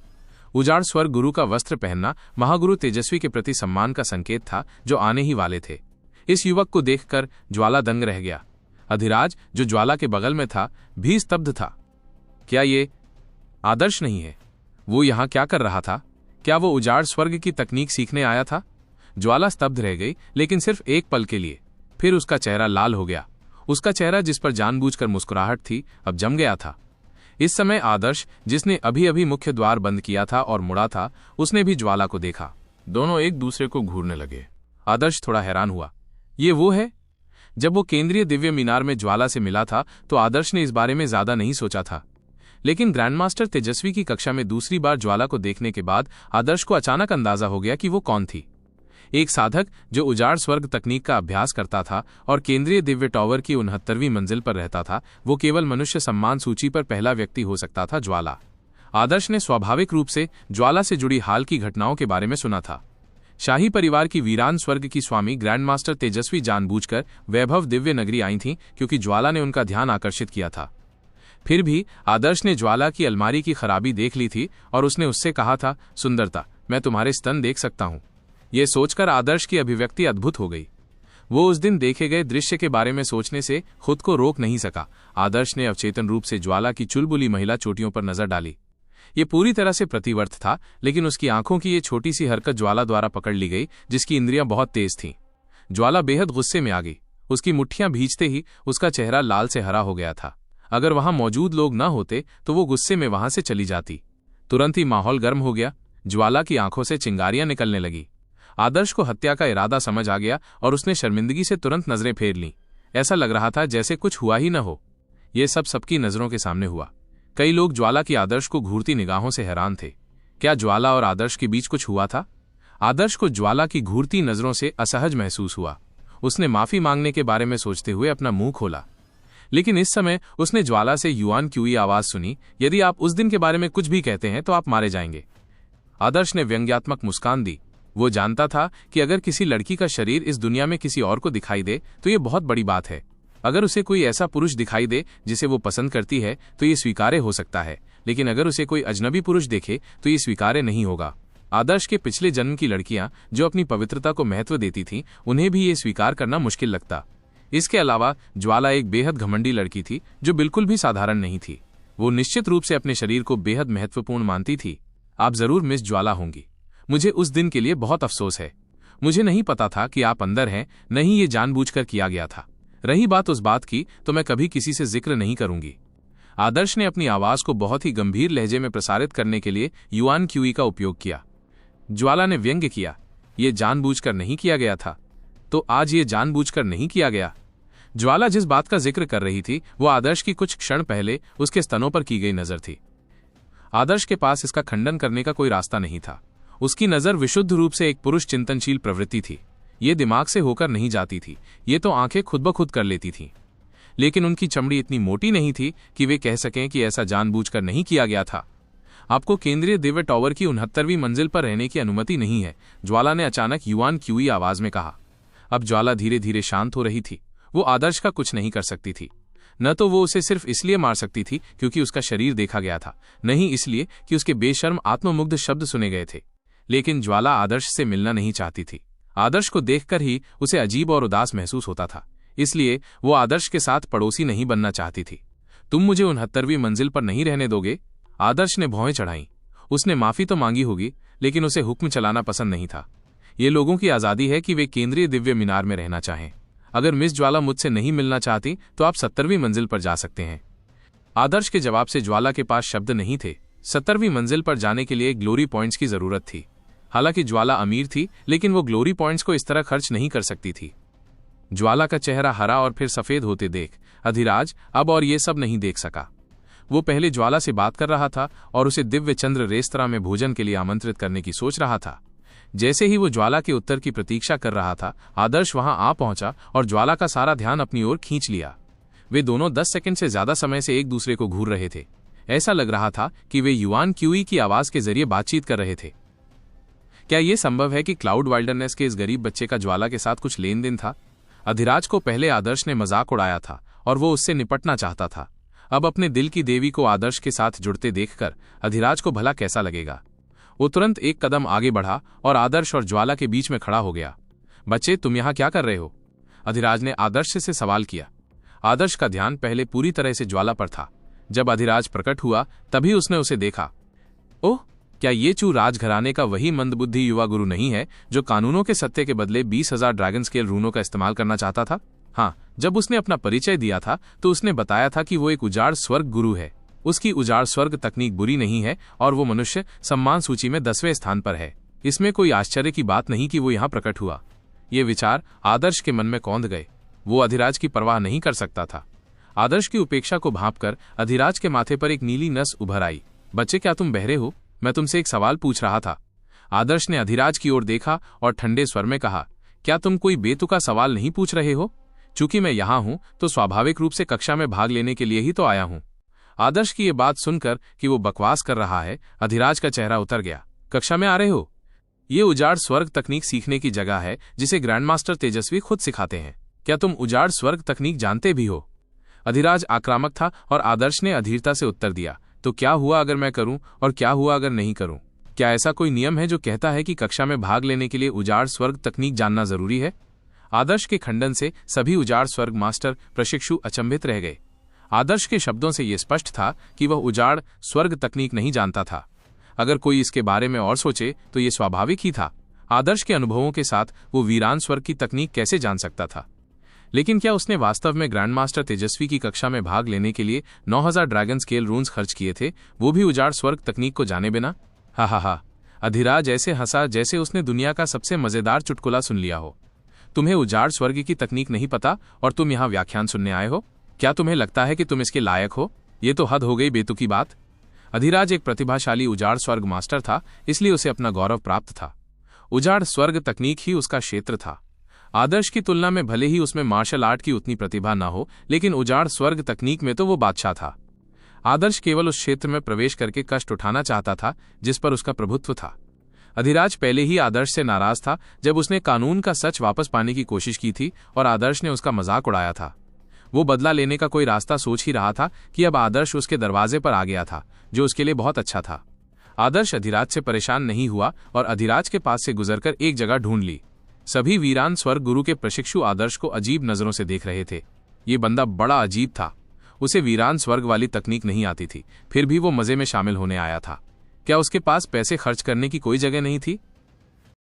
[SPEAKER 1] उजाड़ स्वर्ग गुरु का वस्त्र पहनना महागुरु तेजस्वी के प्रति सम्मान का संकेत था, जो आने ही वाले थे। इस युवक को देखकर ज्वाला दंग रह गया। अधिराज, जो ज्वाला के बगल में था, भी स्तब्ध था। क्या ये आदर्श नहीं है? वो यहां क्या कर रहा था? क्या वो उजाड़ स्वर्ग की तकनीक सीखने आया था? ज्वाला स्तब्ध रह गई, लेकिन सिर्फ एक पल के लिए। फिर उसका चेहरा लाल हो गया। उसका चेहरा, जिस पर जानबूझकर मुस्कुराहट थी, अब जम गया था। इस समय आदर्श, जिसने अभी अभी मुख्य द्वार बंद किया था और मुड़ा था, उसने भी ज्वाला को देखा। दोनों एक दूसरे को घूरने लगे। आदर्श थोड़ा हैरान हुआ। ये वो है? जब वो केंद्रीय दिव्य मीनार में ज्वाला से मिला था तो आदर्श ने इस बारे में ज्यादा नहीं सोचा था, लेकिन ग्रैंडमास्टर तेजस्वी की कक्षा में दूसरी बार ज्वाला को देखने के बाद आदर्श को अचानक अंदाजा हो गया कि वो कौन थी। एक साधक जो उजाड़ स्वर्ग तकनीक का अभ्यास करता था और केंद्रीय दिव्य टावर की 69वीं मंजिल पर रहता था, वो केवल मनुष्य सम्मान सूची पर पहला व्यक्ति हो सकता था, ज्वाला। आदर्श ने स्वाभाविक रूप से ज्वाला से जुड़ी हाल की घटनाओं के बारे में सुना था। शाही परिवार की वीरान स्वर्ग की स्वामी ग्रैंड मास्टर तेजस्वी जानबूझकर वैभव दिव्य नगरी आई थीं क्योंकि ज्वाला ने उनका ध्यान आकर्षित किया था। फिर भी आदर्श ने ज्वाला की अलमारी की खराबी देख ली थी और उसने उससे कहा था, सुंदरता, मैं तुम्हारे स्तन देख सकता हूं। यह सोचकर आदर्श की अभिव्यक्ति अद्भुत हो गई। वो उस दिन देखे गए दृश्य के बारे में सोचने से खुद को रोक नहीं सका। आदर्श ने अवचेतन रूप से ज्वाला की चुलबुली महिला चोटियों पर नजर डाली। ये पूरी तरह से प्रतिवर्त था, लेकिन उसकी आंखों की ये छोटी सी हरकत ज्वाला द्वारा पकड़ ली गई, जिसकी इंद्रियां बहुत तेज थीं। ज्वाला बेहद गुस्से में आ गई। उसकी मुट्ठियां भींचते ही उसका चेहरा लाल से हरा हो गया था। अगर वहां मौजूद लोग न होते तो वो गुस्से में वहां से चली जाती। तुरंत ही माहौल गर्म हो गया। ज्वाला की आंखों से चिंगारियां निकलने लगी। आदर्श को हत्या का इरादा समझ आ गया और उसने शर्मिंदगी से तुरंत नजरें फेर लीं। ऐसा लग रहा था जैसे कुछ हुआ ही न हो। ये सब सबकी नजरों के सामने हुआ। कई लोग ज्वाला की आदर्श को घूरती निगाहों से हैरान थे। क्या ज्वाला और आदर्श के बीच कुछ हुआ था? आदर्श को ज्वाला की घूरती नजरों से असहज महसूस हुआ। उसने माफी मांगने के बारे में सोचते हुए अपना मुंह खोला, लेकिन इस समय उसने ज्वाला से युआन क्यूई आवाज सुनी, यदि आप उस दिन के बारे में कुछ भी कहते हैं तो आप मारे जाएंगे। आदर्श ने व्यंग्यात्मक मुस्कान दी। वो जानता था कि अगर किसी लड़की का शरीर इस दुनिया में किसी और को दिखाई दे तो ये बहुत बड़ी बात है। अगर उसे कोई ऐसा पुरुष दिखाई दे जिसे वो पसंद करती है तो ये स्वीकार्य हो सकता है, लेकिन अगर उसे कोई अजनबी पुरुष देखे तो ये स्वीकार्य नहीं होगा। आदर्श के पिछले जन्म की लड़कियां जो अपनी पवित्रता को महत्व देती थीं, उन्हें भी ये स्वीकार करना मुश्किल लगता। इसके अलावा ज्वाला एक बेहद घमंडी लड़की थी जो बिल्कुल भी साधारण नहीं थी। वो निश्चित रूप से अपने शरीर को बेहद महत्वपूर्ण मानती थी। आप जरूर मिस ज्वाला होंगी। मुझे उस दिन के लिए बहुत अफसोस है। मुझे नहीं पता था कि आप अंदर हैं, नहीं ये जानबूझकर किया गया था। रही बात उस बात की तो मैं कभी किसी से जिक्र नहीं करूंगी। आदर्श ने अपनी आवाज को बहुत ही गंभीर लहजे में प्रसारित करने के लिए युआन क्यूई का उपयोग किया। ज्वाला ने व्यंग्य किया, ये जानबूझकर नहीं किया गया था। तो आज ये जानबूझकर नहीं किया गया। ज्वाला जिस बात का जिक्र कर रही थी वो आदर्श की कुछ क्षण पहले उसके स्तनों पर की गई नजर थी। आदर्श के पास इसका खंडन करने का कोई रास्ता नहीं था। उसकी नजर विशुद्ध रूप से एक पुरुष चिंतनशील प्रवृत्ति थी। ये दिमाग से होकर नहीं जाती थी, ये तो आंखें खुद ब खुद कर लेती थीं। लेकिन उनकी चमड़ी इतनी मोटी नहीं थी कि वे कह सकें कि ऐसा जानबूझकर नहीं किया गया था। आपको केंद्रीय दिव्य टावर की 69वीं मंजिल पर रहने की अनुमति नहीं है, ज्वाला ने अचानक युआन क्यूई आवाज में कहा। अब ज्वाला धीरे धीरे शांत हो रही थी। वो आदर्श का कुछ नहीं कर सकती थी। न तो वो उसे सिर्फ इसलिए मार सकती थी क्योंकि उसका शरीर देखा गया था, नहीं इसलिए कि उसके बेशर्म आत्ममुग्ध शब्द सुने गए थे। लेकिन ज्वाला आदर्श से मिलना नहीं चाहती थी। आदर्श को देखकर ही उसे अजीब और उदास महसूस होता था, इसलिए वो आदर्श के साथ पड़ोसी नहीं बनना चाहती थी। तुम मुझे 69वीं मंजिल पर नहीं रहने दोगे? आदर्श ने भौहें चढ़ाईं। उसने माफी तो मांगी होगी, लेकिन उसे हुक्म चलाना पसंद नहीं था। ये लोगों की आजादी है कि वे केंद्रीय दिव्य मीनार में रहना चाहें। अगर मिस ज्वाला मुझसे नहीं मिलना चाहती तो आप 70वीं मंजिल पर जा सकते हैं। आदर्श के जवाब से ज्वाला के पास शब्द नहीं थे। 70वीं मंजिल पर जाने के लिए ग्लोरी पॉइंट्स की जरूरत थी। हालांकि ज्वाला अमीर थी, लेकिन वो ग्लोरी पॉइंट्स को इस तरह खर्च नहीं कर सकती थी। ज्वाला का चेहरा हरा और फिर सफेद होते देख अधिराज अब और ये सब नहीं देख सका। वो पहले ज्वाला से बात कर रहा था और उसे दिव्य चंद्र रेस्तरां में भोजन के लिए आमंत्रित करने की सोच रहा था। जैसे ही वो ज्वाला के उत्तर की प्रतीक्षा कर रहा था, आदर्श वहां आ पहुंचा और ज्वाला का सारा ध्यान अपनी ओर खींच लिया। वे दोनों 10 सेकंड से ज्यादा समय से एक दूसरे को घूर रहे थे। ऐसा लग रहा था कि वे युआन क्यूई की आवाज के जरिए बातचीत कर रहे थे। क्या यह संभव है कि क्लाउड वाइल्डरनेस के इस गरीब बच्चे का ज्वाला के साथ कुछ लेन देन था? अधिराज को पहले आदर्श ने मजाक उड़ाया था और वो उससे निपटना चाहता था। अब अपने दिल की देवी को आदर्श के साथ जुड़ते देखकर अधिराज को भला कैसा लगेगा। वो तुरंत एक कदम आगे बढ़ा और आदर्श और ज्वाला के बीच में खड़ा हो गया। बच्चे, तुम यहां क्या कर रहे हो? अधिराज ने आदर्श से सवाल किया। आदर्श का ध्यान पहले पूरी तरह से ज्वाला पर था। जब अधिराज प्रकट हुआ तभी उसने उसे देखा। ओह, क्या ये चू राजघराने का वही मंदबुद्धि युवा गुरु नहीं है जो कानूनों के सत्य के बदले 20,000 ड्रैगन स्केल रूनों का इस्तेमाल करना चाहता था? हाँ, जब उसने अपना परिचय दिया था तो उसने बताया था कि वो एक उजाड़ स्वर्ग गुरु है। उसकी उजाड़ स्वर्ग तकनीक बुरी नहीं है और वो मनुष्य सम्मान सूची में 10वें स्थान पर है। इसमें कोई आश्चर्य की बात नहीं कि वो यहाँ प्रकट हुआ। ये विचार आदर्श के मन में कौंध गए। वो अधिराज की परवाह नहीं कर सकता था। आदर्श की उपेक्षा को भांपकर अधिराज के माथे पर एक नीली नस उभर आई। बच्चे, क्या तुम बहरे हो? मैं तुमसे एक सवाल पूछ रहा था। आदर्श ने अधिराज की ओर देखा और ठंडे स्वर में कहा, क्या तुम कोई बेतुका सवाल नहीं पूछ रहे हो? चूंकि मैं यहाँ हूं तो स्वाभाविक रूप से कक्षा में भाग लेने के लिए ही तो आया हूं। आदर्श की ये बात सुनकर कि वो बकवास कर रहा है, अधिराज का चेहरा उतर गया। कक्षा में आ रहे हो? ये उजाड़ स्वर्ग तकनीक सीखने की जगह है जिसे ग्रैंड मास्टर तेजस्वी खुद सिखाते हैं। क्या तुम उजाड़ स्वर्ग तकनीक जानते भी हो? अधिराज आक्रामक था और आदर्श ने अधीरता से उत्तर दिया, तो क्या हुआ अगर मैं करूं और क्या हुआ अगर नहीं करूं? क्या ऐसा कोई नियम है जो कहता है कि कक्षा में भाग लेने के लिए उजाड़ स्वर्ग तकनीक जानना जरूरी है? आदर्श के खंडन से सभी उजाड़ स्वर्ग मास्टर प्रशिक्षु अचंभित रह गए। आदर्श के शब्दों से यह स्पष्ट था कि वह उजाड़ स्वर्ग तकनीक नहीं जानता था। अगर कोई इसके बारे में और सोचे तो ये स्वाभाविक ही था। आदर्श के अनुभवों के साथ वो वीरान स्वर्ग की तकनीक कैसे जान सकता था? लेकिन क्या उसने वास्तव में ग्रैंड मास्टर तेजस्वी की कक्षा में भाग लेने के लिए 9000 ड्रैगन स्केल रून्स खर्च किए थे, वो भी उजाड़ स्वर्ग तकनीक को जाने बिना? हा। अधिराज ऐसे हंसा जैसे उसने दुनिया का सबसे मजेदार चुटकुला सुन लिया हो। तुम्हें उजाड़ स्वर्ग की तकनीक नहीं पता और तुम यहाँ व्याख्यान सुनने आए हो? क्या तुम्हें लगता है कि तुम इसके लायक हो? ये तो हद हो गई बेतुकी बात। अधिराज एक प्रतिभाशाली उजाड़ स्वर्ग मास्टर था, इसलिए उसे अपना गौरव प्राप्त था। उजाड़ स्वर्ग तकनीक ही उसका क्षेत्र था। आदर्श की तुलना में भले ही उसमें मार्शल आर्ट की उतनी प्रतिभा न हो, लेकिन उजाड़ स्वर्ग तकनीक में तो वो बादशाह था। आदर्श केवल उस क्षेत्र में प्रवेश करके कष्ट उठाना चाहता था जिस पर उसका प्रभुत्व था। अधिराज पहले ही आदर्श से नाराज था जब उसने कानून का सच वापस पाने की कोशिश की थी और आदर्श ने उसका मजाक उड़ाया था। वो बदला लेने का कोई रास्ता सोच ही रहा था कि अब आदर्श उसके दरवाजे पर आ गया था, जो उसके लिए बहुत अच्छा था। आदर्श अधिराज से परेशान नहीं हुआ और अधिराज के पास से गुजरकर एक जगह ढूंढ ली। सभी वीरान स्वर्ग गुरु के प्रशिक्षु आदर्श को अजीब नजरों से देख रहे थे। ये बंदा बड़ा अजीब था। उसे वीरान स्वर्ग वाली तकनीक नहीं आती थी, फिर भी वो मजे में शामिल होने आया था। क्या उसके पास पैसे खर्च करने की कोई जगह नहीं थी?